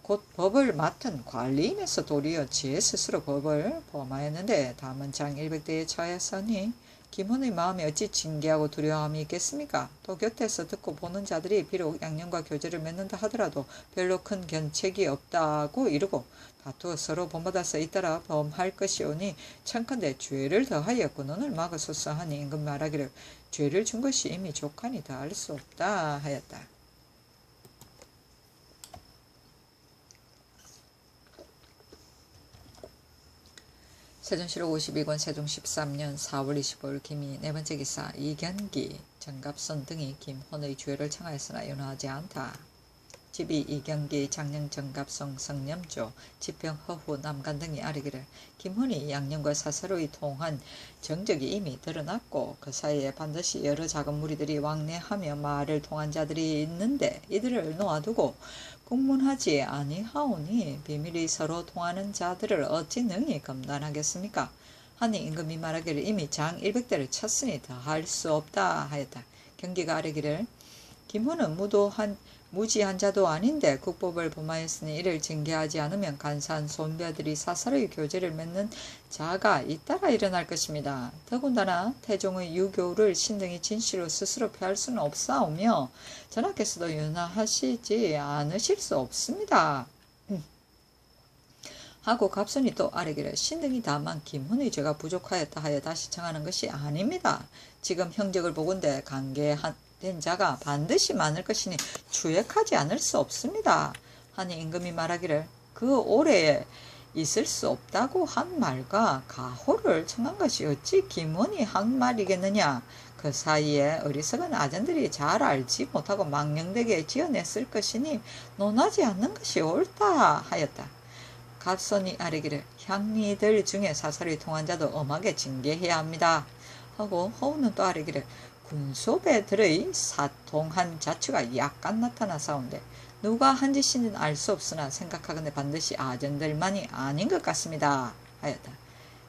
곧 법을 맡은 관리인에서 도리어 제 스스로 법을 범하였는데 다만 장 100대에 처하였으니 김헌의 마음에 어찌 징계하고 두려움이 있겠습니까? 또 곁에서 듣고 보는 자들이 비록 양령과 교제를 맺는다 하더라도 별로 큰 견책이 없다고 이르고 다투어 서로 본받아서 잇따라 범할 것이오니 청컨대 죄를 더하여 군원을 막으소서 하니 임금 말하기를 죄를 준 것이 이미 족하니 더할 수 없다 하였다. 세종실록 52권 세종 13년 4월 25일 김이 네 번째 기사 이경기, 정갑선 등이 김헌의 죄를 청하였으나 윤허하지 않다. 집이 이경기, 장령 정갑성, 성념조, 지평 허후, 남간 등이 아뢰기를 김헌이 양령과 사사로이 통한 정적이 이미 드러났고 그 사이에 반드시 여러 작은 무리들이 왕래하며 말을 통한 자들이 있는데 이들을 놓아두고 국문하지 아니하오니 비밀이 서로 통하는 자들을 어찌 능히 검단하겠습니까? 하니 임금이 말하기를 이미 장 100대를 쳤으니 더 할 수 없다 하였다. 경기가 아뢰기를 김헌은 무지한 자도 아닌데 국법을 범하였으니 이를 징계하지 않으면 간사한 손배들이 사사로이 교제를 맺는 자가 잇따라 일어날 것입니다. 더군다나 태종의 유교를 신등이 진실로 스스로 폐할 수는 없사오며 전하께서도 윤허하시지 않으실 수 없습니다. 하고 갑선이 또 아뢰기를 신등이 다만 김헌의 죄가 부족하였다 하여 다시 청하는 것이 아닙니다. 지금 형적을 보건대 관계된 자가 반드시 많을 것이니 추액하지 않을 수 없습니다. 하니 임금이 말하기를 그 올해에 있을 수 없다고 한 말과 가호를 청한 것이 어찌 김헌이 한 말이겠느냐. 그 사이에 어리석은 아전들이 잘 알지 못하고 망령되게 지어냈을 것이니 논하지 않는 것이 옳다 하였다. 갑선이 아뢰기를 향리들 중에 사사를 통한 자도 엄하게 징계해야 합니다. 하고 허우는 또 아뢰기를 군소배들의 사통한 자취가 약간 나타나사온데 누가 한 짓인지는 알 수 없으나 생각하건대 반드시 아전들만이 아닌 것 같습니다. 하였다.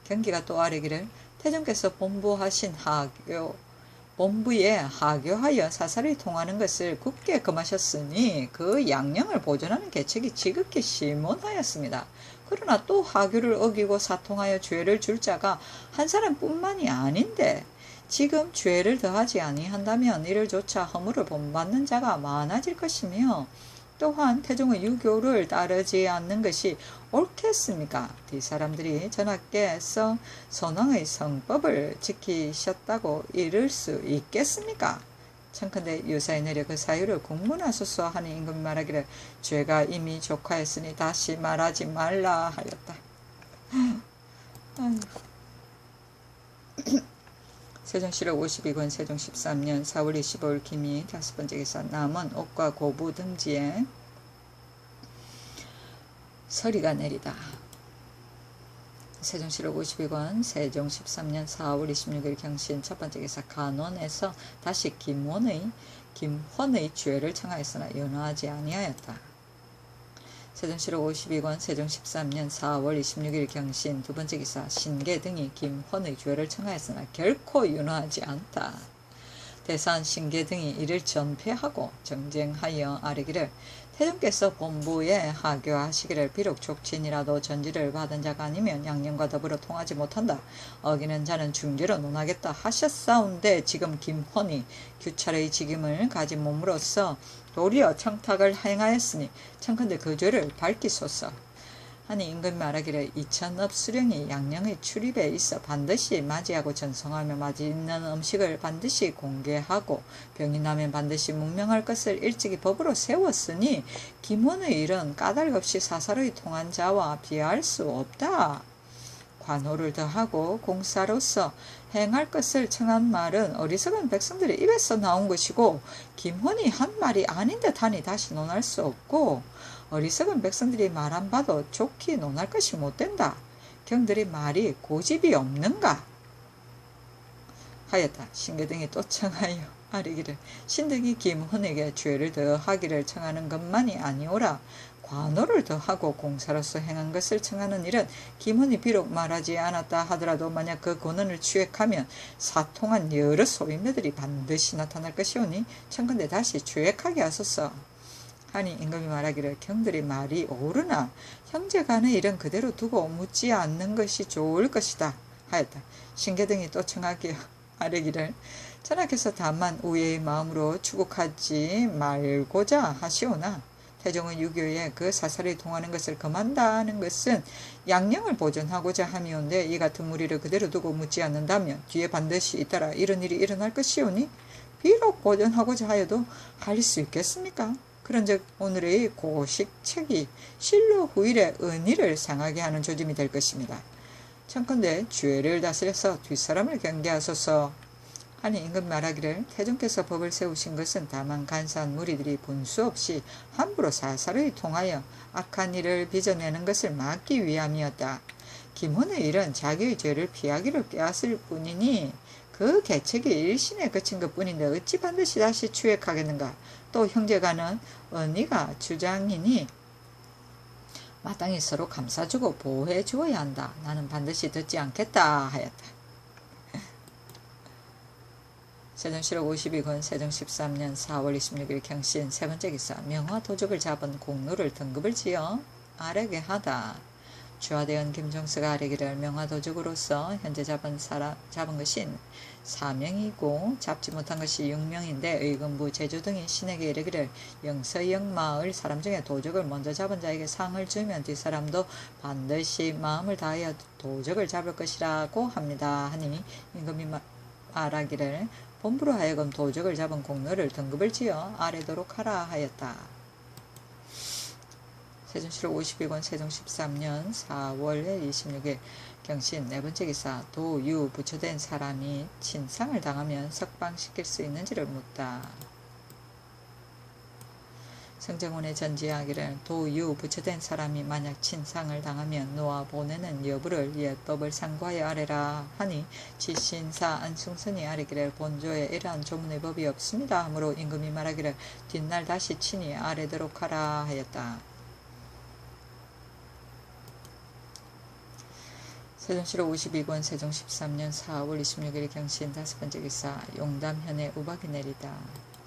경기가 또 아뢰기를 태종께서 본부에 하교하여 사사를 통하는 것을 굳게 금하셨으니 그 양령을 보존하는 계책이 지극히 심원하였습니다. 그러나 또 하교를 어기고 사통하여 죄를 줄 자가 한 사람뿐만이 아닌데 지금 죄를 더하지 아니한다면 이를 조차 허물을 본받는 자가 많아질 것이며 또한 태종의 유교를 따르지 않는 것이 옳겠습니까? 뒷사람들이 전하께서 선왕의 성법을 지키셨다고 이를 수 있겠습니까? 청컨대 유사히 내려 그 사유를 국문하소서 하니 임금 말하기를 죄가 이미 족하였으니 다시 말하지 말라 하였다. 세종실록 52권 세종 13년 4월 25일 김이 다섯 번째 기사 남은 옥과 고부 등지에 서리가 내리다. 세종실록 52권 세종 13년 4월 26일 경신 첫 번째 기사 간원에서 다시 김헌의 죄를 청하였으나 연호하지 아니하였다. 세종실록 52권 세종 13년 4월 26일 경신 두 번째 기사 신계 등이 김헌의 죄를 청하였으나 결코 윤호하지 않다. 대산 신계 등이 이를 전폐하고 정쟁하여 아뢰기를 태종께서 본부에 하교하시기를 비록 족친이라도 전지를 받은 자가 아니면 양령과 더불어 통하지 못한다. 어기는 자는 중죄로 논하겠다 하셨사온데 지금 김헌이 규찰의 직임을 가진 몸으로써 도리어 청탁을 행하였으니 청컨대 그 죄를 밝히소서. 하니 임금이 말하기를 2,000업 수령이 양령의 출입에 있어 반드시 맞이하고 전송하며 맛있는 음식을 반드시 공개하고 병이 나면 반드시 묵명할 것을 일찍이 법으로 세웠으니 김헌의 일은 까닭 없이 사사로이 통한 자와 비할 수 없다. 관호를 더하고 공사로서 행할 것을 청한 말은 어리석은 백성들의 입에서 나온 것이고 김헌이 한 말이 아닌 듯하니 다시 논할 수 없고 어리석은 백성들이 말한 바도 좋게 논할 것이 못된다. 경들의 말이 고집이 없는가? 하였다. 신계 등이 또 청하여 아뢰기를 신등이 김헌에게 죄를 더하기를 청하는 것만이 아니오라. 관호를 더하고 공사로서 행한 것을 청하는 일은 김헌이 비록 말하지 않았다 하더라도 만약 그 권한을 취획하면 사통한 여러 소인매들이 반드시 나타날 것이오니 청컨대 다시 취획하게 하소서. 하니 임금이 말하기를 경들의 말이 옳으나 형제간의 일은 그대로 두고 묻지 않는 것이 좋을 것이다 하였다. 신계 등이 또 청하게 아뢰기를 전하께서 다만 우애의 마음으로 추국하지 말고자 하시오나 태종은 유교에 그 사설이 통하는 것을 금한다는 것은 양령을 보존하고자 함이온데 이 같은 무리를 그대로 두고 묻지 않는다면 뒤에 반드시 잇따라 이런 일이 일어날 것이오니 비록 보존하고자 하여도 할 수 있겠습니까? 그런즉 오늘의 고식책이 실로 후일의 은의를 상하게 하는 조짐이 될 것입니다. 청컨대 죄를 다스려서 뒷사람을 경계하소서. 하니 임금 말하기를 태종께서 법을 세우신 것은 다만 간사한 무리들이 분수 없이 함부로 사사로이 통하여 악한 일을 빚어내는 것을 막기 위함이었다. 김헌의 일은 자기의 죄를 피하기를 꾀았을 뿐이니 그 계책이 일신에 그친 것뿐인데 어찌 반드시 다시 추획하겠는가. 또 형제간은 언니가 주장이니 마땅히 서로 감싸주고 보호해 주어야 한다. 나는 반드시 듣지 않겠다 하였다. 세종실록 52권 세종 13년 4월 26일 경신 세 번째 기사 명화 도적을 잡은 공로를 등급을 지어 아래게 하다. 주하대원 김종서가 아뢰기를 명화 도적으로서 현재 잡은 것이 4명이고 잡지 못한 것이 6명인데 의금부 제주 등이 신에게 이르기를 영서영 마을 사람 중에 도적을 먼저 잡은 자에게 상을 주면 뒷사람도 반드시 마음을 다하여 도적을 잡을 것이라고 합니다. 하니 임금이 말하기를 본부로 하여금 도적을 잡은 공로를 등급을 지어 아래도록 하라 하였다. 세종실록 52권 세종 13년 4월 26일 경신 네 번째 기사 도유 부처된 사람이 친상을 당하면 석방시킬 수 있는지를 묻다. 성정원에 전지하기를 도유 부처된 사람이 만약 친상을 당하면 놓아 보내는 여부를 예법을 상고하여 아뢰라 하니 지신사 안승선이 아뢰기를 본조에 이러한 조문의 법이 없습니다 하므로 임금이 말하기를 뒷날 다시 친히 아뢰도록 하라 하였다. 세종실록 52권 세종 13년 4월 26일 경신 다섯 번째 기사 용담현에 우박이 내리다.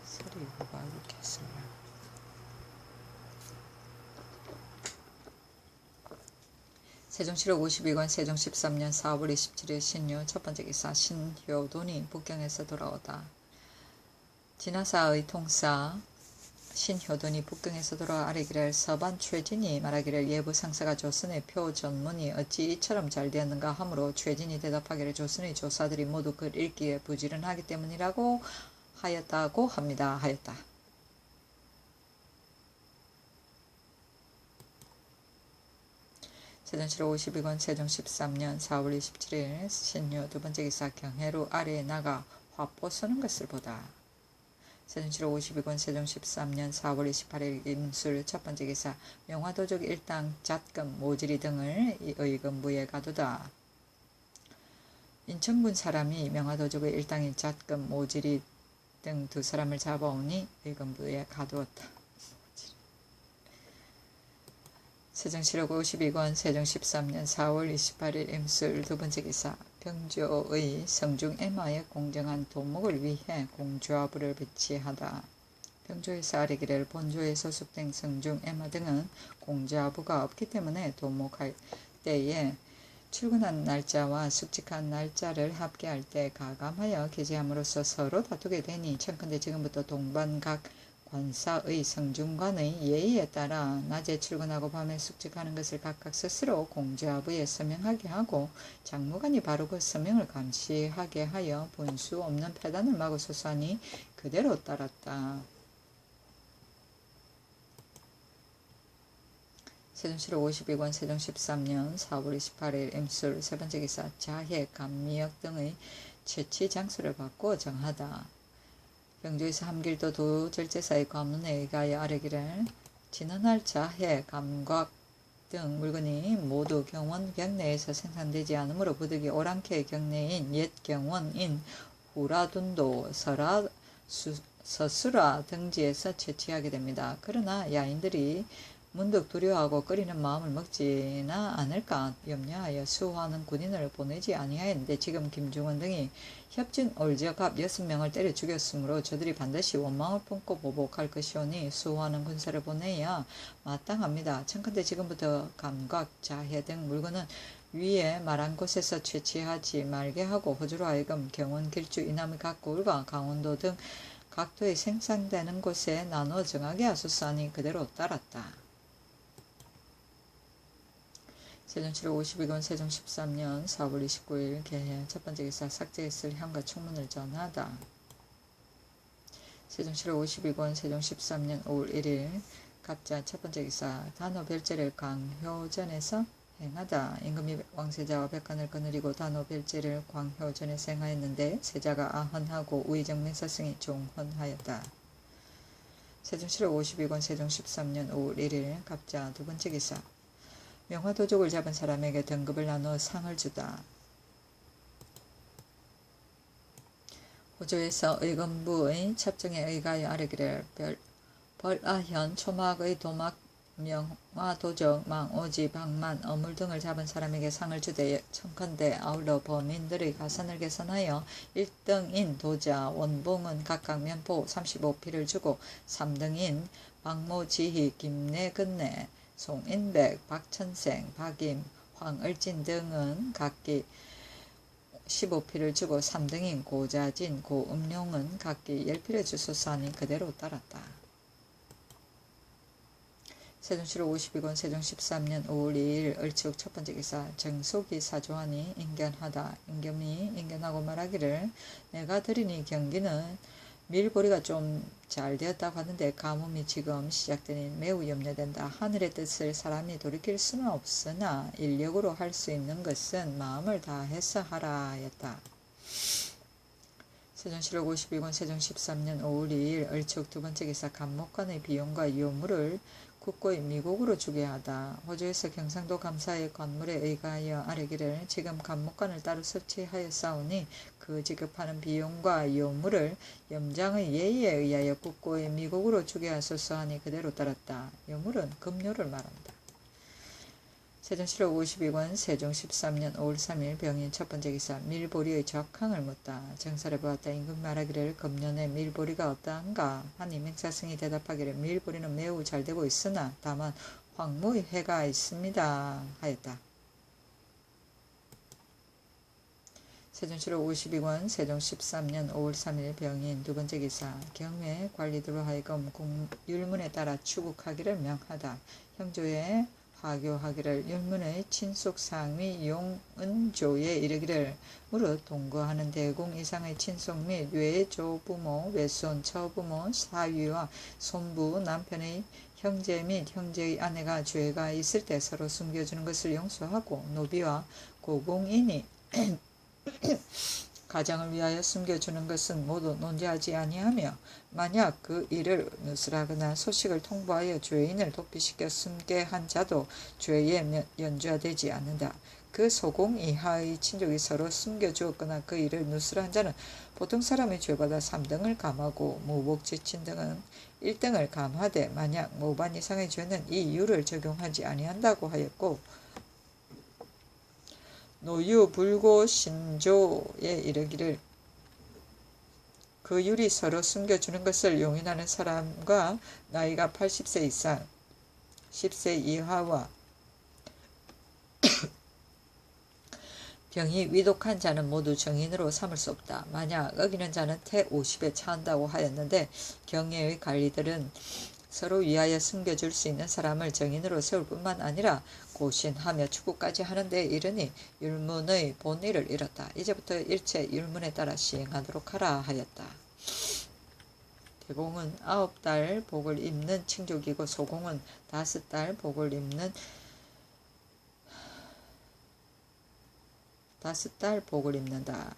소리 우박이 켰습니다. 세종실록 52권 세종 13년 4월 27일 신유 첫 번째 기사 신효돈이 북경에서 돌아오다. 진화사의 통사 신효돈이 북경에서 돌아와 아뢰기를 서반 최진이 말하기를 예부 상사가 조선의 표 전문이 어찌 이처럼 잘 되었는가 하므로 최진이 대답하기를 조선의 조사들이 모두 글 읽기에 부지런하기 때문이라고 하였다고 합니다 하였다. 세종실록 52권 세종 13년 4월 27일 신유 두 번째 기사 경해로 아래에 나가 화포 서는 것을 보다. 세종시로 52권 세종 13년 4월 28일 임술 첫번째 기사 명화도적 일당 잣금 모지리 등을 의금부에 가두다. 인천군 사람이 명화도적의 일당인 잣금 모지리 등 두 사람을 잡아오니 의금부에 가두었다. 세종시록 52권 세종 13년 4월 28일 임술 두번째 기사 병조의 성중 애마의 공정한 도목을 위해 공조화부를 배치하다. 병조에서 아래기를 본조에 소속된 성중 애마 등은 공조화부가 없기 때문에 도목할 때에 출근한 날짜와 숙직한 날짜를 합계할 때 가감하여 게재함으로써 서로 다투게 되니 청컨대 지금부터 동반 각 관사의 성중관의 예의에 따라 낮에 출근하고 밤에 숙직하는 것을 각각 스스로 공조화부에 서명하게 하고 장무관이 바로 그 서명을 감시하게 하여 분수 없는 폐단을 막으소서 하니 그대로 따랐다. 세종시록 52권 세종 13년 4월 28일 임술 세번째 기사 자해, 감미역 등의 채취 장소를 바꾸어 정하다. 병조에서 함길도 도절제사의 관문에 의하여 아래기를 진언할 자해, 감곽 등 물건이 모두 경원 경내에서 생산되지 않으므로 부득이 오랑캐 경내인 옛 경원인 후라둔도, 서수라 등지에서 채취하게 됩니다. 그러나 야인들이 문득 두려워하고 끓이는 마음을 먹지나 않을까 염려하여 수호하는 군인을 보내지 아니하였는데 지금 김중원 등이 협진 올적합 6명을 때려 죽였으므로 저들이 반드시 원망을 품고 보복할 것이오니 수호하는 군사를 보내야 마땅합니다. 청컨대 지금부터 감각, 자해 등 물건은 위에 말한 곳에서 채취하지 말게 하고 호주로 하여금 경원, 길주, 이남의 각 굴과 강원도 등 각도에 생산되는 곳에 나눠 정하게 하소서 하니 그대로 따랐다. 세종시록 52권 세종 13년 4월 29일 개해 첫번째 기사 삭제했을 형과 청문을 전하다. 세종시록 52권 세종 13년 5월 1일 갑자 첫번째 기사 단호 별제를 광효전에서 행하다. 임금이 왕세자와 백관을 거느리고 단호 별제를 광효전에서 행하였는데 세자가 아헌하고 우의정 맹사승이 종헌하였다. 세종시록 52권 세종 13년 5월 1일 갑자 두번째 기사 명화도적을 잡은 사람에게 등급을 나누어 상을 주다. 호조에서 의금부의 첩정에 의하여 아래기를 벌아현, 초막의 도막, 명화도적, 망오지, 방만, 어물 등을 잡은 사람에게 상을 주되 청컨대 아울러 범인들의 가산을 계산하여 1등인 도자, 원봉은 각각 면포 35피를 주고 3등인 박모지희, 김내근내, 송인백, 박천생, 박임, 황을진 등은 각기 15피를 주고 3등인 고자진, 고음룡은 각기 10피를 주소서 하니 그대로 따랐다. 세종시록 52권 세종 13년 5월 2일 을축 첫번째 기사 정속이 사조하니 인견하다. 임금이 인견하고 말하기를 내가 들으니 경기는 밀보리가 좀 잘 되었다고 하는데 가뭄이 지금 시작되니 매우 염려된다. 하늘의 뜻을 사람이 돌이킬 수는 없으나 인력으로 할 수 있는 것은 마음을 다해서 하라 하였다. 세종시록 52권 세종 13년 5월 2일 을축 두번째 기사 감목관의 비용과 요물을 국고의 미국으로 주게 하다. 호주에서 경상도 감사의 관물에 의하여 아래기를 지금 감목관을 따로 설치하여 싸우니 그 지급하는 비용과 요물을 염장의 예의에 의하여 국고의 미국으로 주게 하소서 하니 그대로 따랐다. 요물은 금료를 말한다. 세종시록 52권 세종 13년 5월 3일 병인 첫번째 기사 밀보리의 적항을 묻다. 정사를 보았다. 임금 말하기를 금년에 밀보리가 어떠한가 하니 맹사승이 대답하기를 밀보리는 매우 잘되고 있으나 다만 황무의 해가 있습니다 하였다. 세종시록 52권 세종 13년 5월 3일 병인 두번째 기사 경매 관리들로 하여금 율문에 따라 추국하기를 명하다. 형조에 하교하기를 율문의 친속상위 용은조에 이르기를 무릇 동거하는 대공 이상의 친속 및 외조부모, 외손, 처부모, 사위와 손부, 남편의 형제 및 형제의 아내가 죄가 있을 때 서로 숨겨주는 것을 용서하고 노비와 고공인이 가정을 위하여 숨겨주는 것은 모두 논지하지 아니하며 만약 그 일을 누설하거나 소식을 통보하여 죄인을 도피시켜 숨게 한 자도 죄에 연주되지 않는다. 그 소공 이하의 친족이 서로 숨겨주었거나 그 일을 누설한 자는 보통 사람의 죄보다 3등을 감하고 무복지친 등은 1등을 감하되 만약 모반 이상의 죄는 이 율을 적용하지 아니한다고 하였고 노유불고신조에 이르기를 그 율이 서로 숨겨주는 것을 용인하는 사람과 나이가 80세 이상 10세 이하와 병이 위독한 자는 모두 정인으로 삼을 수 없다. 만약 어기는 자는 태 50에 차한다고 하였는데 경례의 관리들은 서로 위하여 숨겨줄 수 있는 사람을 정인으로 세울 뿐만 아니라 고신하며 추구까지 하는데 이르니 율문의 본의를 잃었다. 이제부터 일체 율문에 따라 시행하도록 하라 하였다. 대공은 9달 복을 입는 친족이고 소공은 5달 복을 입는 5달 복을 입는다.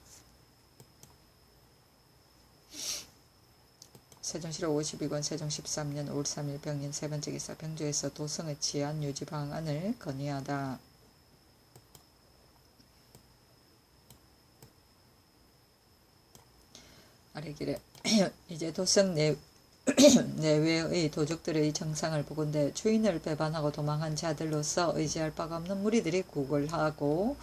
세종시로 52권 세종 13년 5월 3일 병인 세 번째 기사 병조에서 도성의 치안 유지 방안을 건의하다. 아래길에 이제 도성 내외의 도적들의 정상을 보건대 주인을 배반하고 도망한 자들로서 의지할 바가 없는 무리들이 구걸한다고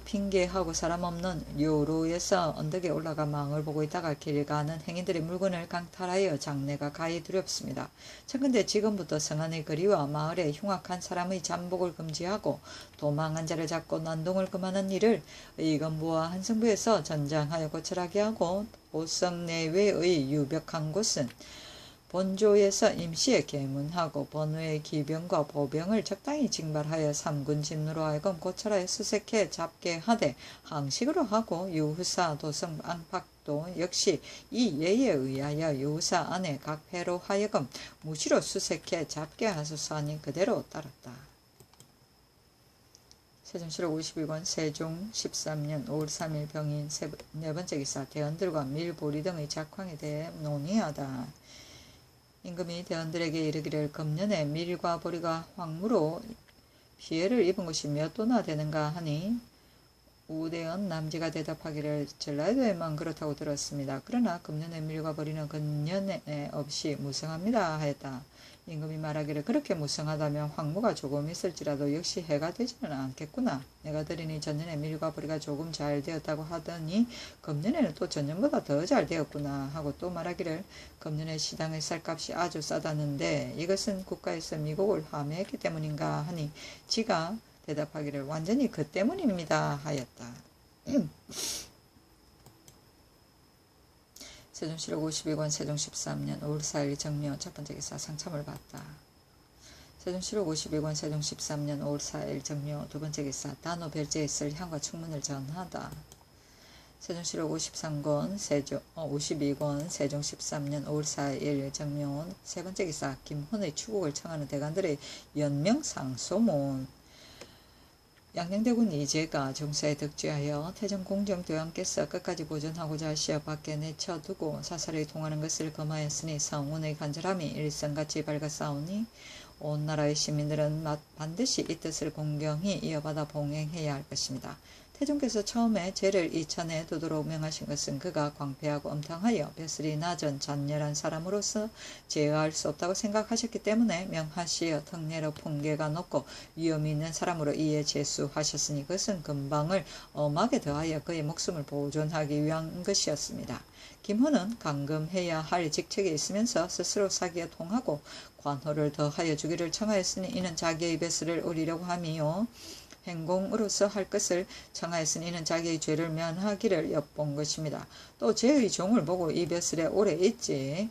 핑계하고 사람 없는 요로에서 언덕에 올라가 망을 보고 있다가 길 가는 행인들의 물건을 강탈하여 장래가 가히 두렵습니다. 청근대 지금부터 성안의 거리와 마을에 흉악한 사람의 잠복을 금지하고 도망한 자를 잡고 난동을 금하는 일을 의건부와 한성부에서 전장하여 고철하게 하고 도성 내외의 유벽한 곳은 본조에서 임시에 계문하고 번외의 기병과 보병을 적당히 징발하여 삼군 진노로 하여금 고철하여 수색해 잡게 하되 항식으로 하고 유후사 도성 안팎도 역시 이 예에 의하여 유후사 안에 각 회로 하여금 무시로 수색해 잡게 하소서 하니 그대로 따랐다. 세종시록 52권 세종 13년 5월 3일 병인 네 번째 기사 대원들과 밀보리 등의 작황에 대해 논의하다. 임금이 대원들에게 이르기를 금년에 밀과 보리가 황무로 피해를 입은 것이 몇 도나 되는가 하니 우대원 남지가 대답하기를 전라도에만 그렇다고 들었습니다. 그러나 금년에 밀과 보리는 근년에 없이 무성합니다 하였다. 임금이 말하기를 그렇게 무성하다면 황무가 조금 있을지라도 역시 해가 되지는 않겠구나. 내가 들으니 전년에 밀과 보리가 조금 잘 되었다고 하더니 금년에는 또 전년보다 더 잘 되었구나 하고 또 말하기를 금년에 시당의 쌀값이 아주 싸다는데 이것은 국가에서 미국을 함해했기 때문인가 하니 지가 대답하기를 완전히 그 때문입니다 하였다. 세종시록 52권 세종 13년 5월 4일 정묘 첫 번째 기사 상참을 받다. 세종시록 52권 세종 13년 5월 4일 정묘 두 번째 기사 단호 별제에 쓸 향과 충문을 전하다. 세종시록 53권 52권 세종 13년 5월 4일 정묘 세 번째 기사 김훈의 추국을 청하는 대관들의 연명상소문. 양녕대군 이재가 정사에 득지하여 태정공정대왕께서 끝까지 보존하고자 하시어 밖에 내쳐두고 사설에 통하는 것을 금하였으니 성운의 간절함이 일성같이 밝아싸우니 온 나라의 시민들은 반드시 이 뜻을 공경히 이어받아 봉행해야 할 것입니다. 태종께서 처음에 제를 이천에 두도록 명하신 것은 그가 광폐하고 엄탕하여 벼슬이 낮은 잔열한 사람으로서 제어할 수 없다고 생각하셨기 때문에 명하시어 특례로 풍계가 높고 위험이 있는 사람으로 이에 제수하셨으니 그것은 금방을 엄하게 더하여 그의 목숨을 보존하기 위한 것이었습니다. 김호는 강금해야 할 직책에 있으면서 스스로 사기에 통하고 관호를 더하여 주기를 청하였으니 이는 자기의 벼슬을 오리려고 함이요 행공으로서 할 것을 청하였으니 이는 자기의 죄를 면하기를 엿본 것입니다. 또 제의 종을 보고 이 벼슬에 오래 있지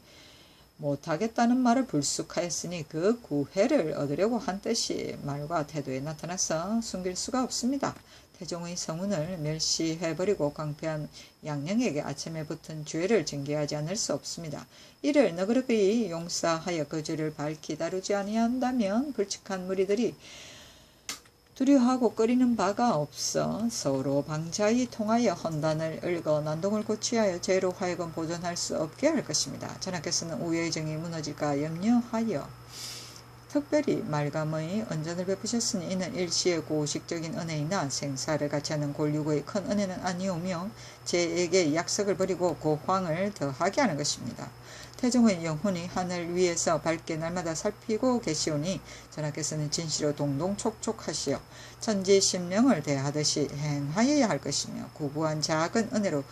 못하겠다는 말을 불쑥하였으니 그 구해를 얻으려고 한 뜻이 말과 태도에 나타나서 숨길 수가 없습니다. 태종의 성운을 멸시해버리고 강폐한 양녕에게 아침에 붙은 죄를 징계하지 않을 수 없습니다. 이를 너그럽게 용서하여 그 죄를 밝히 다루지 아니한다면 불측한 무리들이 두려워하고 꺼리는 바가 없어 서로 방자히 통하여 헌단을 읽어 난동을 고취하여 죄로 하여금 보존할 수 없게 할 것입니다. 전하께서는 우애의 정이 무너질까 염려하여 특별히 말감의 언전을 베푸셨으니 이는 일시의 고식적인 은혜이나 생사를 같이 하는 골육의 큰 은혜는 아니오며 죄에게 약속을 버리고 고황을 더하게 하는 것입니다. 태종의 영혼이 하늘 위에서 밝게 날마다 살피고 계시오니 전하께서는 진시로 동동 촉촉하시어 천지 심령을 대하듯이 행하여야 할 것이며 구구한 작은 은혜로